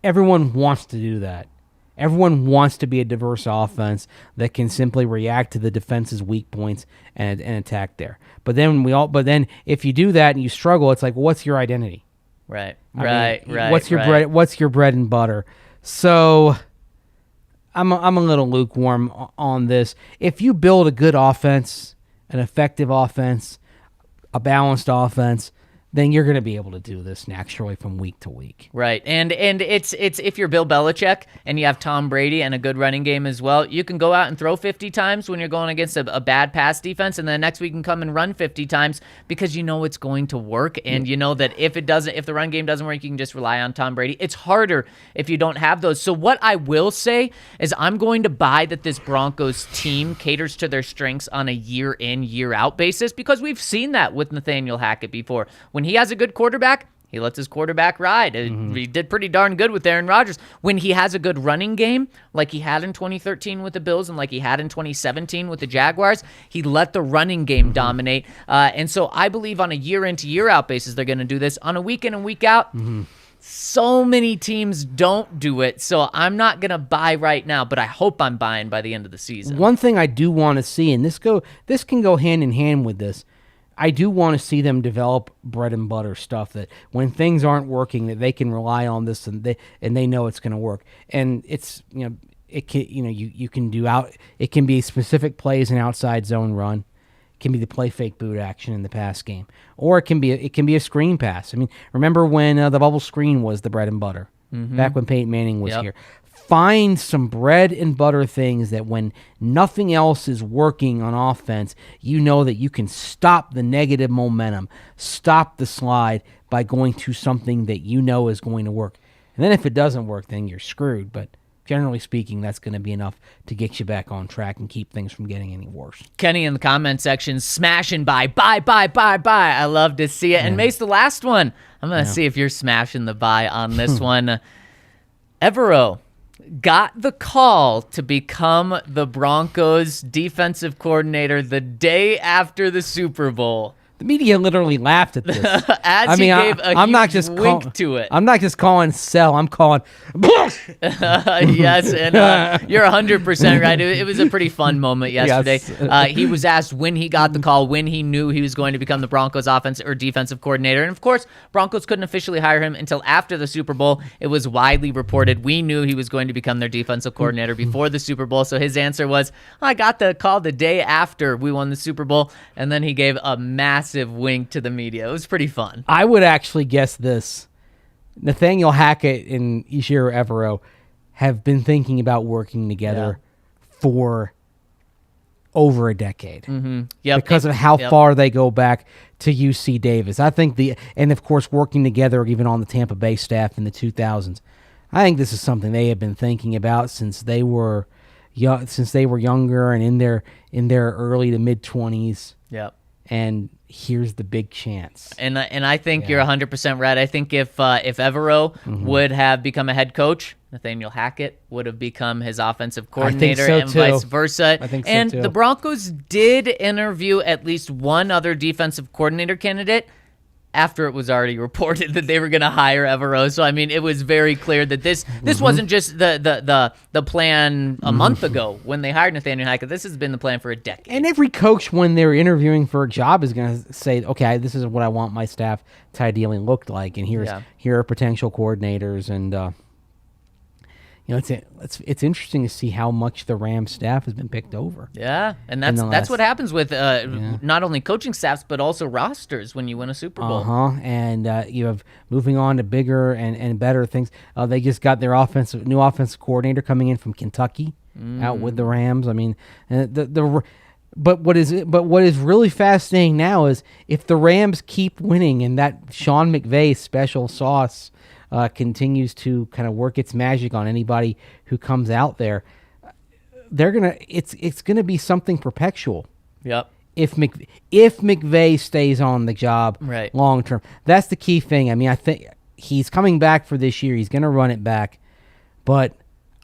Everyone wants to do that. Everyone wants to be a diverse offense that can simply react to the defense's weak points and attack there. But then if you do that and you struggle, it's like, well, what's your identity? Right. What's your bread? What's your bread and butter? So I'm a little lukewarm on this. If you build a good offense, an effective offense, a balanced offense, then you're going to be able to do this naturally from week to week. Right. And it's if you're Bill Belichick and you have Tom Brady and a good running game as well, you can go out and throw 50 times when you're going against a bad pass defense, and then next week you can come and run 50 times because you know it's going to work, and you know that if the run game doesn't work, you can just rely on Tom Brady. It's harder if you don't have those. So what I will say is I'm going to buy that this Broncos team caters to their strengths on a year in, year out basis, because we've seen that with Nathaniel Hackett before. When he has a good quarterback, he lets his quarterback ride. He did pretty darn good with Aaron Rodgers. When he has a good running game, like he had in 2013 with the Bills and like he had in 2017 with the Jaguars, he let the running game dominate. And so I believe on a year in to year out basis, they're going to do this. On a week in and week out, so many teams don't do it. So I'm not going to buy right now, but I hope I'm buying by the end of the season. One thing I do want to see, and this can go hand in hand with this, I do want to see them develop bread and butter stuff that when things aren't working, that they can rely on this and they know it's going to work. And it's, it can, you can do it can be specific plays and outside zone run. It can be the play fake boot action in the pass game, or it can be a screen pass. I mean, remember when the bubble screen was the bread and butter back when Peyton Manning was here. Find some bread and butter things that when nothing else is working on offense, you know that you can stop the negative momentum, stop the slide by going to something that you know is going to work. And then if it doesn't work, then you're screwed. But generally speaking, that's going to be enough to get you back on track and keep things from getting any worse. Kenny in the comment section smashing buy. I love to see it. And Mace, the last one. I'm going to see if you're smashing the buy on this one. Evero got the call to become the Broncos defensive coordinator the day after the Super Bowl. The media literally laughed at this. As he gave a huge wink to it. I'm not just calling sell. I'm calling. Yes, and you're 100% right. It was a pretty fun moment yesterday. Yes. He was asked when he got the call, when he knew he was going to become the Broncos offensive or defensive coordinator. And of course, Broncos couldn't officially hire him until after the Super Bowl. It was widely reported. We knew he was going to become their defensive coordinator before the Super Bowl. So his answer was, I got the call the day after we won the Super Bowl. And then he gave a massive wink to the media. It was pretty fun. I would actually guess this. Nathaniel Hackett and Ejiro Evero have been thinking about working together for over a decade. Because of how far they go back to UC Davis. I think and of course working together even on the Tampa Bay staff in the 2000s. I think this is something they have been thinking about since they were younger and in their early to mid 20s. Yep. And here's the big chance. And I think you're 100% right. I think if Evero would have become a head coach, Nathaniel Hackett would have become his offensive coordinator, and vice versa. I think so and too. The Broncos did interview at least one other defensive coordinator candidate after it was already reported that they were going to hire Evero. So, I mean, it was very clear that this wasn't just the plan a month ago when they hired Nathaniel Hackett. This has been the plan for a decade. And every coach, when they're interviewing for a job, is going to say, okay, this is what I want my staff to ideally look like, and here are potential coordinators. And, it's interesting to see how much the Rams staff has been picked over. Yeah, and that's what happens with not only coaching staffs but also rosters when you win a Super Bowl. And you have moving on to bigger and better things. They just got their new offensive coordinator coming in from Kentucky out with the Rams. I mean, but what is really fascinating now is if the Rams keep winning and that Sean McVay special sauce continues to kind of work its magic on anybody who comes out there, it's gonna be something perpetual. Yep. If McVay stays on the job long term, that's the key thing. I mean, I think he's coming back for this year. He's gonna run it back, but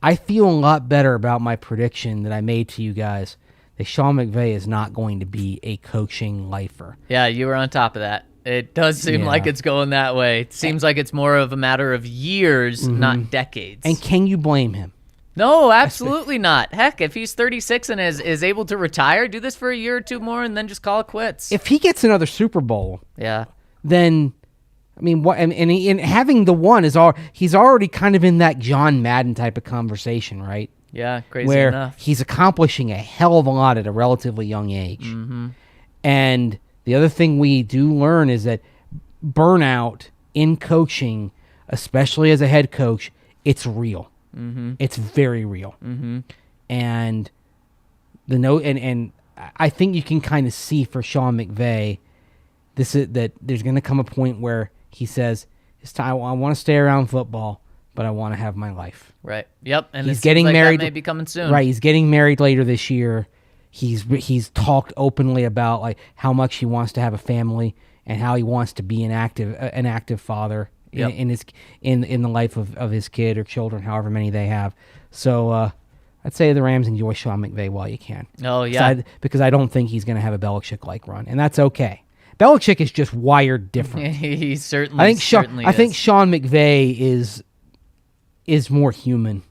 I feel a lot better about my prediction that I made to you guys that Sean McVay is not going to be a coaching lifer. Yeah, you were on top of that. It does seem like it's going that way. It seems like it's more of a matter of years, not decades. And can you blame him? No, absolutely not. Heck, if he's 36 and is able to retire, do this for a year or two more and then just call it quits. If he gets another Super Bowl, then I mean, what? And having the one he's already kind of in that John Madden type of conversation, right? Yeah, crazy where enough. He's accomplishing a hell of a lot at a relatively young age. And the other thing we do learn is that burnout in coaching, especially as a head coach, it's real. It's very real. And and I think you can kind of see for Sean McVay that there's going to come a point where he says, "It's time. I want to stay around football, but I want to have my life." Right. Yep. And he's getting married. That may be coming soon. Right. He's getting married later this year. He's talked openly about like how much he wants to have a family and how he wants to be an active father in the life of his kid or children, however many they have. So I'd say the Rams enjoy Sean McVay while you can. Oh yeah, because I don't think he's going to have a Belichick-like run, and that's okay. Belichick is just wired different. He certainly. I think Sean McVay is more human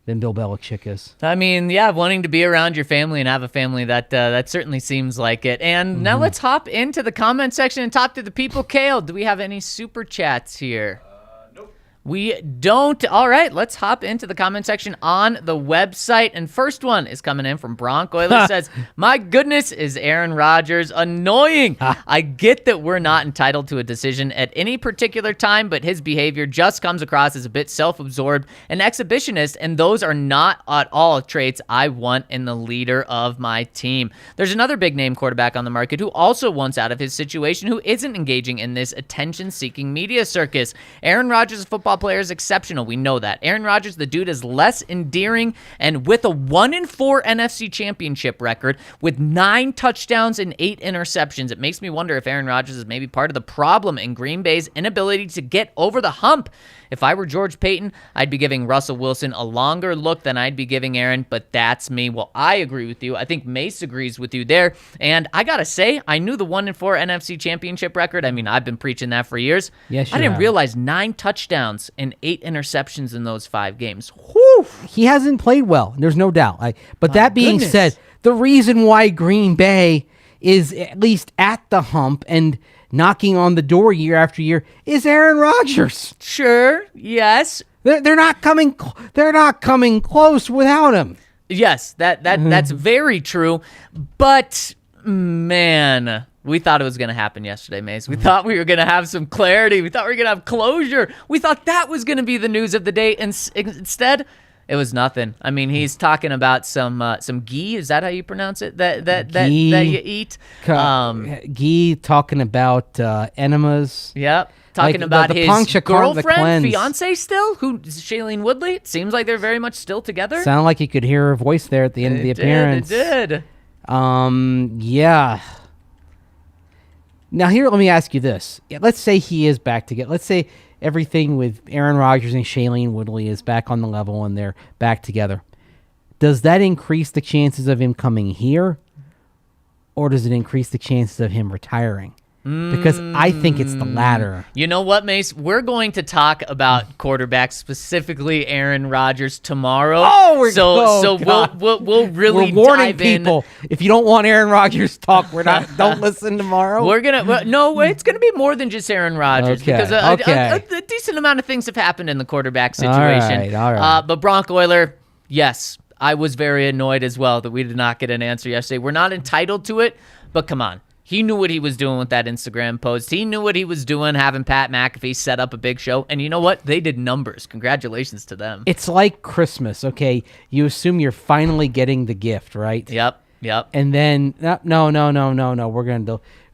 than Bill Belichick is. I mean, yeah, wanting to be around your family and have a family, that certainly seems like it. And now let's hop into the comment section and talk to the people. Kale, do we have any super chats here? We don't. All right, let's hop into the comment section on the website. And first one is coming in from Bronco. It says, my goodness, is Aaron Rodgers annoying. I get that we're not entitled to a decision at any particular time, but his behavior just comes across as a bit self-absorbed and exhibitionist, and those are not at all traits I want in the leader of my team. There's another big-name quarterback on the market who also wants out of his situation, who isn't engaging in this attention-seeking media circus. Aaron Rodgers, a football player, is exceptional. We know that. Aaron Rodgers, the dude, is less endearing, and with a 1-4 NFC championship record with 9 touchdowns and 8 interceptions, it makes me wonder if Aaron Rodgers is maybe part of the problem in Green Bay's inability to get over the hump. If I were George Payton, I'd be giving Russell Wilson a longer look than I'd be giving Aaron, but that's me. Well, I agree with you. I think Mase agrees with you there, and I gotta say, I knew the 1-4 NFC championship record. I mean, I've been preaching that for years. Yes, I didn't have. realize 9 touchdowns and 8 interceptions in those 5 games. Whew. He hasn't played well. There's no doubt. But that being goodness. said, the reason why Green Bay is at least at the hump and knocking on the door year after year is Aaron Rodgers. Sure, yes. They're not coming. They're not coming close without him. Yes, that's very true. But man, we thought it was going to happen yesterday, Mace. We thought we were going to have some clarity. We thought we were going to have closure. We thought that was going to be the news of the day. And instead, it was nothing. I mean, he's talking about some ghee. Is that how you pronounce it? That you eat. Ghee talking about enemas. Yep. Talking Like about the his puncture card, the girlfriend, cleanse. fiance still, who is Shailene Woodley. It seems like they're very much still together. Sound like you could hear her voice there at the end of the appearance. It did. Yeah. Now here, let me ask you this. Let's say he is back together. Let's say everything with Aaron Rodgers and Shailene Woodley is back on the level and they're back together. Does that increase the chances of him coming here, or does it increase the chances of him retiring? Because I think it's the latter. You know what, Mace? We're going to talk about quarterbacks, specifically Aaron Rodgers, tomorrow. We'll really we're warning dive in. people. If you don't want Aaron Rodgers talk, don't listen tomorrow. It's gonna be more than just Aaron Rodgers, Okay, because a decent amount of things have happened in the quarterback situation. All right. But Bronco Euler, yes, I was very annoyed as well that we did not get an answer yesterday. We're not entitled to it, but come on. He knew what he was doing with that Instagram post. He knew what he was doing having Pat McAfee set up a big show. And you know what? They did numbers. Congratulations to them. It's like Christmas, okay? You assume you're finally getting the gift, right? Yep. And then no.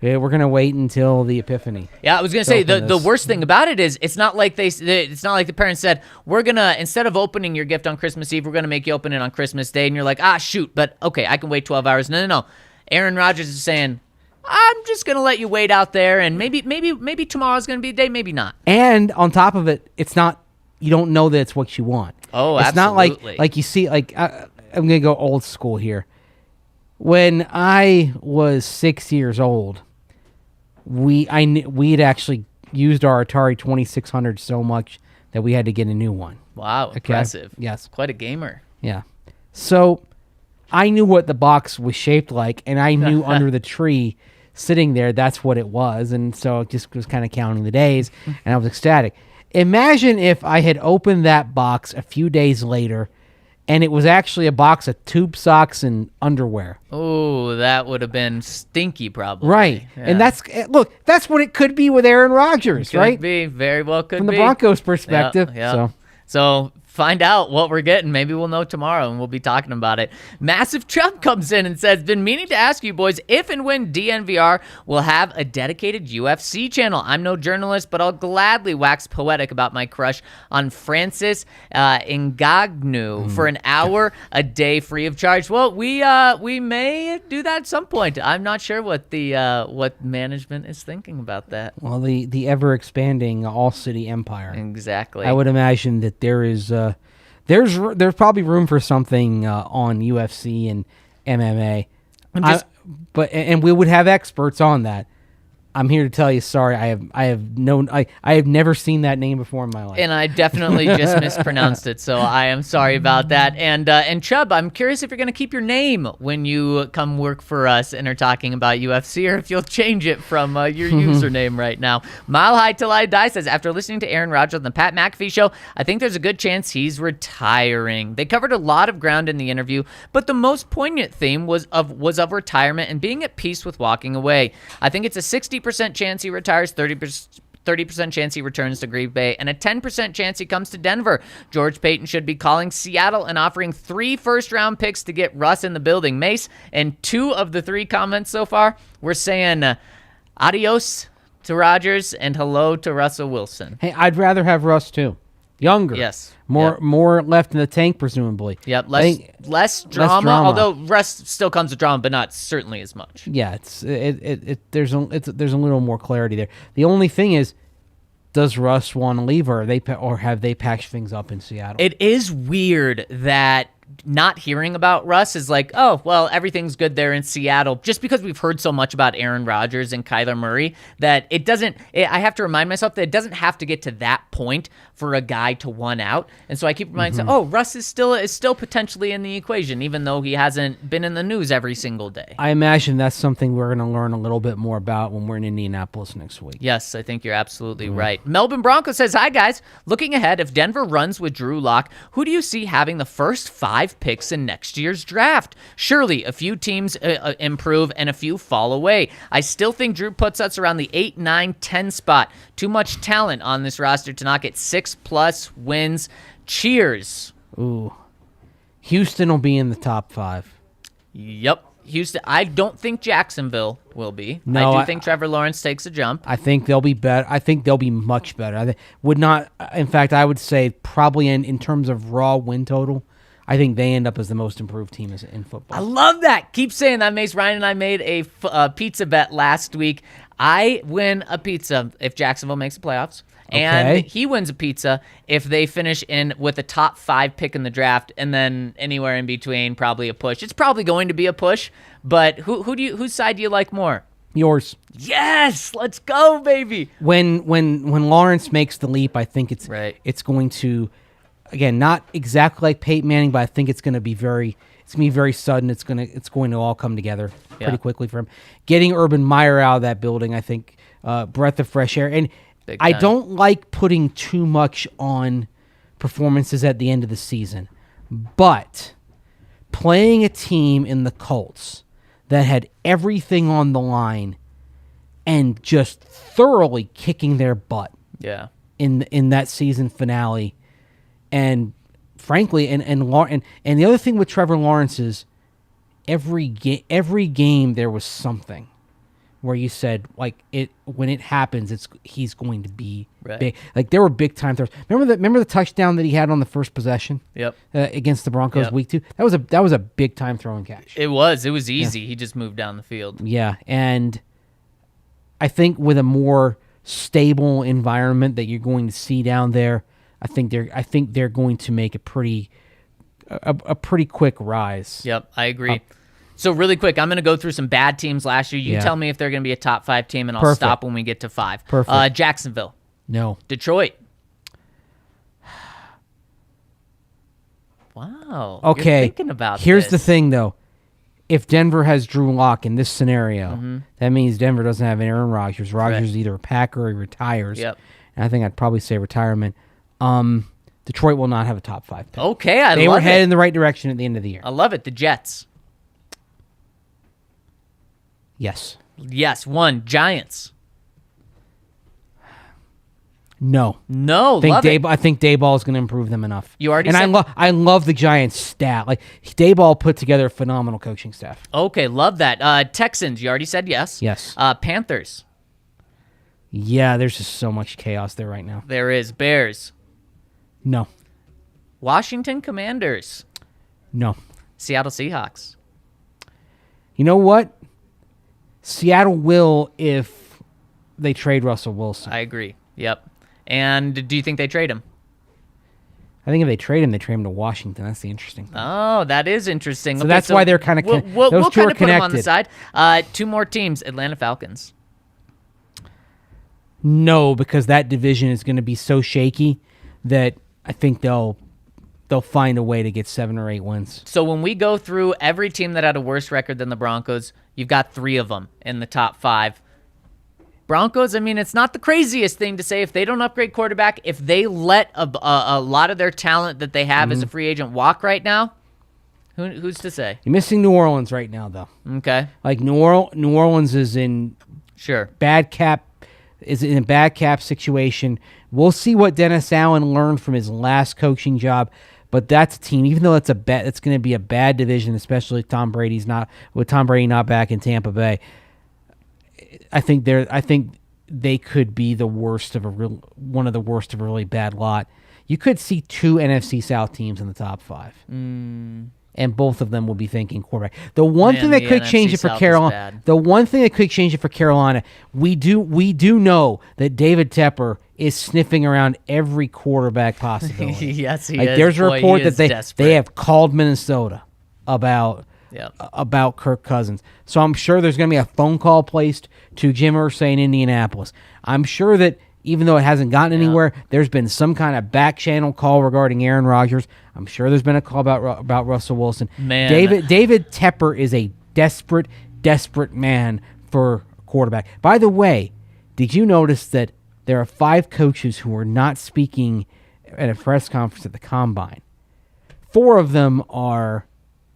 We're gonna wait until the Epiphany. Yeah, I was gonna say the worst thing about it is it's not like the parents said, we're gonna, instead of opening your gift on Christmas Eve, we're gonna make you open it on Christmas Day, and you're like, shoot, but okay, I can wait 12 hours. No. Aaron Rodgers is saying, I'm just gonna let you wait out there, and maybe tomorrow's gonna be a day, maybe not. And on top of it, it's not. You don't know that it's what you want. Oh, it's absolutely. not like you see. Like I'm gonna go old school here. When I was 6 years old, we had actually used our Atari 2600 so much that we had to get a new one. Wow, impressive. Yes, quite a gamer. Yeah. So I knew what the box was shaped like, and I knew under the tree sitting there, that's what it was. And so it just was kind of counting the days, and I was ecstatic. Imagine if I had opened that box a few days later, and it was actually a box of tube socks and underwear. Oh, that would have been stinky, probably. Right. Yeah. And that's what it could be with Aaron Rodgers, right? Could be, very well could be. From the Broncos' perspective. Yeah. So find out what we're getting. Maybe we'll know tomorrow, and we'll be talking about it. Massive Trump comes in and says, been meaning to ask you boys if and when DNVR will have a dedicated UFC channel. I'm no journalist, but I'll gladly wax poetic about my crush on Francis Ngannou for an hour a day free of charge. Well, we may do that at some point. I'm not sure what the what management is thinking about that. Well, the ever-expanding all-city empire. Exactly. I would imagine that there is... There's probably room for something on UFC and MMA, and we would have experts on that. I'm here to tell you, sorry. I have never seen that name before in my life. And I definitely just mispronounced it, so I am sorry about that. And Chubb, I'm curious if you're going to keep your name when you come work for us and are talking about UFC, or if you'll change it from your username right now. Mile High Till I Die says, after listening to Aaron Rodgers on the Pat McAfee show, I think there's a good chance he's retiring. They covered a lot of ground in the interview, but the most poignant theme was of retirement and being at peace with walking away. I think it's a 60% chance he retires, 30% chance he returns to Green Bay, and a 10% chance he comes to Denver. George Payton should be calling Seattle and offering 3 first-round picks to get Russ in the building. Mace, and 2 of the 3 comments so far, we're saying adios to Rodgers and hello to Russell Wilson. Hey, I'd rather have Russ too. Younger. Yes. More left in the tank, presumably. Yep. Less drama, although Russ still comes with drama, but not certainly as much. Yeah, there's a little more clarity there. The only thing is, does Russ want to leave, or have they patched things up in Seattle? It is weird that not hearing about Russ is like, oh, well, everything's good there in Seattle, just because we've heard so much about Aaron Rodgers and Kyler Murray that I have to remind myself that it doesn't have to get to that point for a guy to one out. And so I keep reminding myself, oh, Russ is still potentially in the equation, even though he hasn't been in the news every single day. I imagine that's something we're going to learn a little bit more about when we're in Indianapolis next week. Yes, I think you're absolutely right. Melbourne Broncos says, hi, guys. Looking ahead, if Denver runs with Drew Lock, who do you see having the first 5 picks in next year's draft? Surely a few teams improve and a few fall away. I still think Drew puts us around the 8, 9, 10 spot. Too much talent on this roster to not get 6+ wins. Cheers. Ooh. Houston will be in the top 5. Yep. Houston. I don't think Jacksonville will be. No, I do think Trevor Lawrence takes a jump. I think they'll be better. I think they'll be much better. In fact, I would say probably in terms of raw win total, I think they end up as the most improved team in football. I love that. Keep saying that, Mace. Ryan and I made a pizza bet last week. I win a pizza if Jacksonville makes the playoffs. And he wins a pizza if they finish in with a top 5 pick in the draft, and then anywhere in between, probably a push. It's probably going to be a push, but whose side do you like more? Yours. Yes, let's go, baby. When Lawrence makes the leap, I think it's going to, again, not exactly like Peyton Manning, but I think it's going to be very sudden. It's going to all come together pretty quickly for him. Getting Urban Meyer out of that building, I think, breath of fresh air. And I don't like putting too much on performances at the end of the season, but playing a team in the Colts that had everything on the line and just thoroughly kicking their butt in that season finale. And frankly, and the other thing with Trevor Lawrence is every game there was something where you said, like, when it happens, he's going to be big. Like, there were big time throws. Remember the touchdown that he had on the first possession? Yep. Against the Broncos week 2? That was a big time throwing catch. It was easy. He just moved down the field. Yeah, and I think with a more stable environment that you're going to see down there, I think they're going to make a pretty quick rise. Yep, I agree. So really quick, I'm going to go through some bad teams last year. You tell me if they're going to be a top 5 team, and I'll stop when we get to 5. Perfect. Jacksonville. No. Detroit. Wow. Okay. You're thinking about Here's this. the thing, though. If Denver has Drew Lock in this scenario, that means Denver doesn't have Aaron Rodgers. Rodgers is either a Packer or he retires. Yep. And I think I'd probably say retirement. Detroit will not have a top 5 pick. Okay, I love it. They were headed in the right direction at the end of the year. I love it. The Jets. Yes. Yes. 1. Giants. No. I think Dayball is going to improve them enough. You already said... I love the Giants' stat. Like, Dayball put together a phenomenal coaching staff. Okay, love that. Texans, you already said yes. Yes. Panthers. Yeah, there's just so much chaos there right now. There is. Bears. No. Washington Commanders. No. Seattle Seahawks. You know what? Seattle will if they trade Russell Wilson. I agree. Yep. And do you think they trade him? I think if they trade him to Washington. That's the interesting thing. Oh, that is interesting. So that's why they're kind of we'll those two kind are of put them on connected. the side. 2 more teams. Atlanta Falcons. No, because that division is going to be so shaky that I think they'll find a way to get 7 or 8 wins. So when we go through every team that had a worse record than the Broncos, you've got 3 of them in the top 5. Broncos, I mean, it's not the craziest thing to say if they don't upgrade quarterback, if they let a lot of their talent that they have as a free agent walk right now, who's to say? You're missing New Orleans right now, though. Okay. Like New Orleans is in bad cap situation. We'll see what Dennis Allen learned from his last coaching job, but that's a team. Even though it's going to be a bad division, especially with Tom Brady not back in Tampa Bay. I think they could be one of the worst of a really bad lot. You could see 2 NFC South teams in the top 5. And both of them will be thinking quarterback. The one thing that could change it for Carolina, we do know that David Tepper is sniffing around every quarterback possibility. Yes, he is. is. There's a report that they have called Minnesota about Kirk Cousins. So I'm sure there's going to be a phone call placed to Jim Irsay in Indianapolis. I'm sure that even though it hasn't gotten anywhere, there's been some kind of back channel call regarding Aaron Rodgers. I'm sure there's been a call about Russell Wilson. Man. David Tepper is a desperate man for a quarterback. By the way, did you notice that there are 5 coaches who are not speaking at a press conference at the Combine? 4 of them are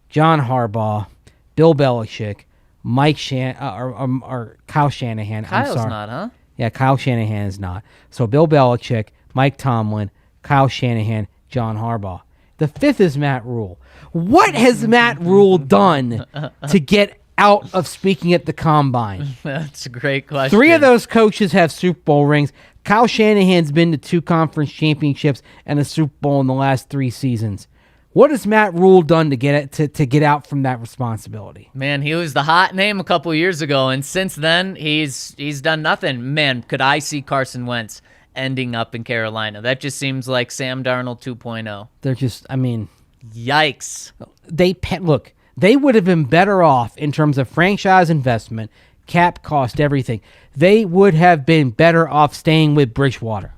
John Harbaugh, Bill Belichick, or Kyle Shanahan. Kyle's not, huh? Yeah, Kyle Shanahan is not. So Bill Belichick, Mike Tomlin, Kyle Shanahan, John Harbaugh. The 5th is Matt Rule. What has Matt Rule done to get out of speaking at the Combine? That's a great question. 3 of those coaches have Super Bowl rings. Kyle Shanahan's been to 2 conference championships and a Super Bowl in the last 3 seasons. What has Matt Rule done to get out from that responsibility? Man, he was the hot name a couple years ago, and since then he's done nothing. Man, could I see Carson Wentz ending up in Carolina? That just seems like Sam Darnold 2.0. They're just, I mean, yikes. They would have been better off in terms of franchise investment, cap cost, everything. They would have been better off staying with Bridgewater.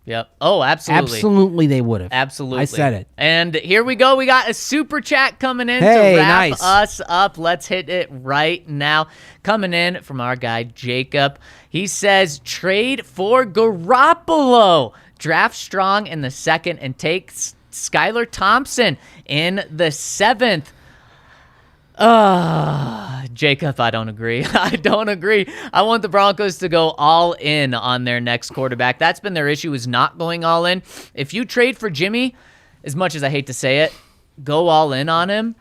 Yep. Oh, absolutely. Absolutely, they would have. Absolutely. I said it. And here we go. We got a super chat coming in to wrap us up. Let's hit it right now. Coming in from our guy, Jacob. He says, trade for Garoppolo. Draft strong in the 2nd and take Skylar Thompson in the 7th. Jacob, I don't agree. I want the Broncos to go all in on their next quarterback. That's been their issue, is not going all in. If you trade for Jimmy, as much as I hate to say it, go all in on him.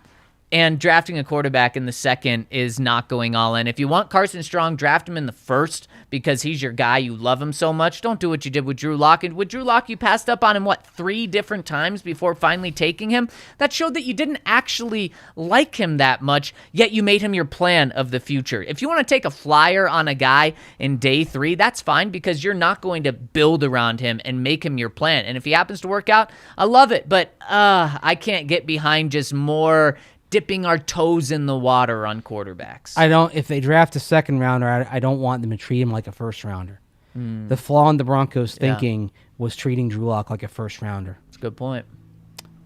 And drafting a quarterback in the 2nd is not going all in. If you want Carson Strong, draft him in the 1st because he's your guy. You love him so much. Don't do what you did with Drew Lock. And with Drew Lock, you passed up on him, 3 different times before finally taking him? That showed that you didn't actually like him that much, yet you made him your plan of the future. If you want to take a flyer on a guy in day 3, that's fine because you're not going to build around him and make him your plan. And if he happens to work out, I love it. But I can't get behind just more dipping our toes in the water on quarterbacks. If they draft a 2nd rounder, I don't want them to treat him like a 1st rounder. The flaw in the Broncos' thinking was treating Drew Lock like a 1st rounder. That's a good point.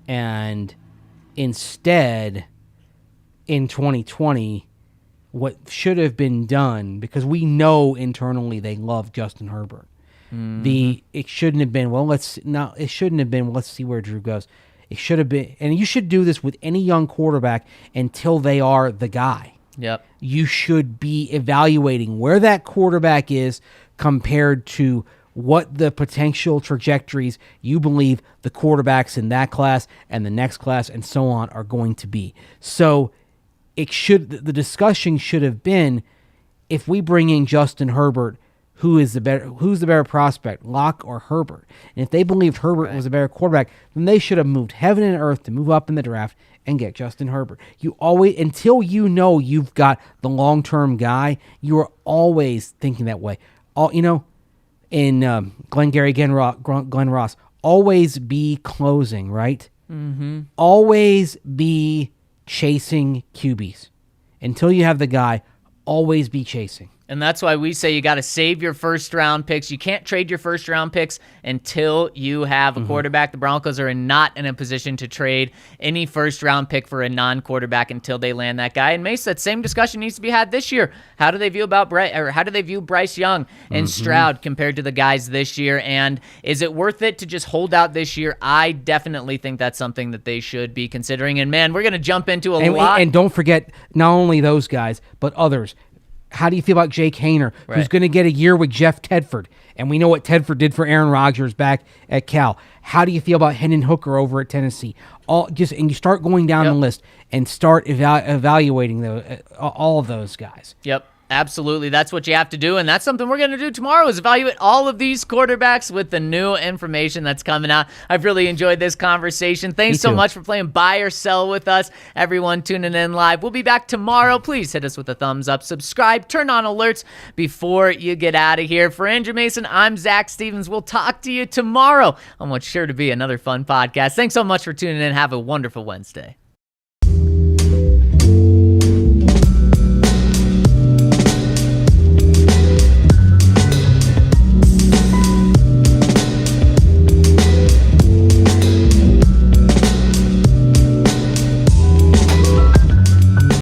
And instead, in 2020, what should have been done, because we know internally they love Justin Herbert. It shouldn't have been, let's see where Drew goes. It should have been, and you should do this with any young quarterback until they are the guy. Yep. You should be evaluating where that quarterback is compared to what the potential trajectories you believe the quarterbacks in that class and the next class and so on are going to be. So the discussion should have been, if we bring in Justin Herbert, who's the better prospect, Locke or Herbert? And if they believed Herbert was a better quarterback, then they should have moved heaven and earth to move up in the draft and get Justin Herbert. You always, until you know you've got the long-term guy, you are always thinking that way. In Glenn Ross, always be closing, right? Mm-hmm. Always be chasing QBs. Until you have the guy, always be chasing. And that's why we say you got to save your first-round picks. You can't trade your first-round picks until you have a quarterback. The Broncos are not in a position to trade any first-round pick for a non-quarterback until they land that guy. And Mace, that same discussion needs to be had this year. How do they view Bryce Young and Stroud compared to the guys this year? And is it worth it to just hold out this year? I definitely think that's something that they should be considering. And man, we're going to jump into a lot. And don't forget, not only those guys, but others. How do you feel about Jake Haener, who's going to get a year with Jeff Tedford? And we know what Tedford did for Aaron Rodgers back at Cal. How do you feel about Hendon Hooker over at Tennessee? And you start going down the list and start evaluating all of those guys. Yep. Absolutely. That's what you have to do, and that's something we're going to do tomorrow is evaluate all of these quarterbacks with the new information that's coming out. I've really enjoyed this conversation. Thanks so much for playing buy or sell with us. Everyone tuning in live. We'll be back tomorrow. Please hit us with a thumbs up, subscribe, turn on alerts before you get out of here. For Andrew Mason, I'm Zac Stevens. We'll talk to you tomorrow on what's sure to be another fun podcast. Thanks so much for tuning in. Have a wonderful Wednesday.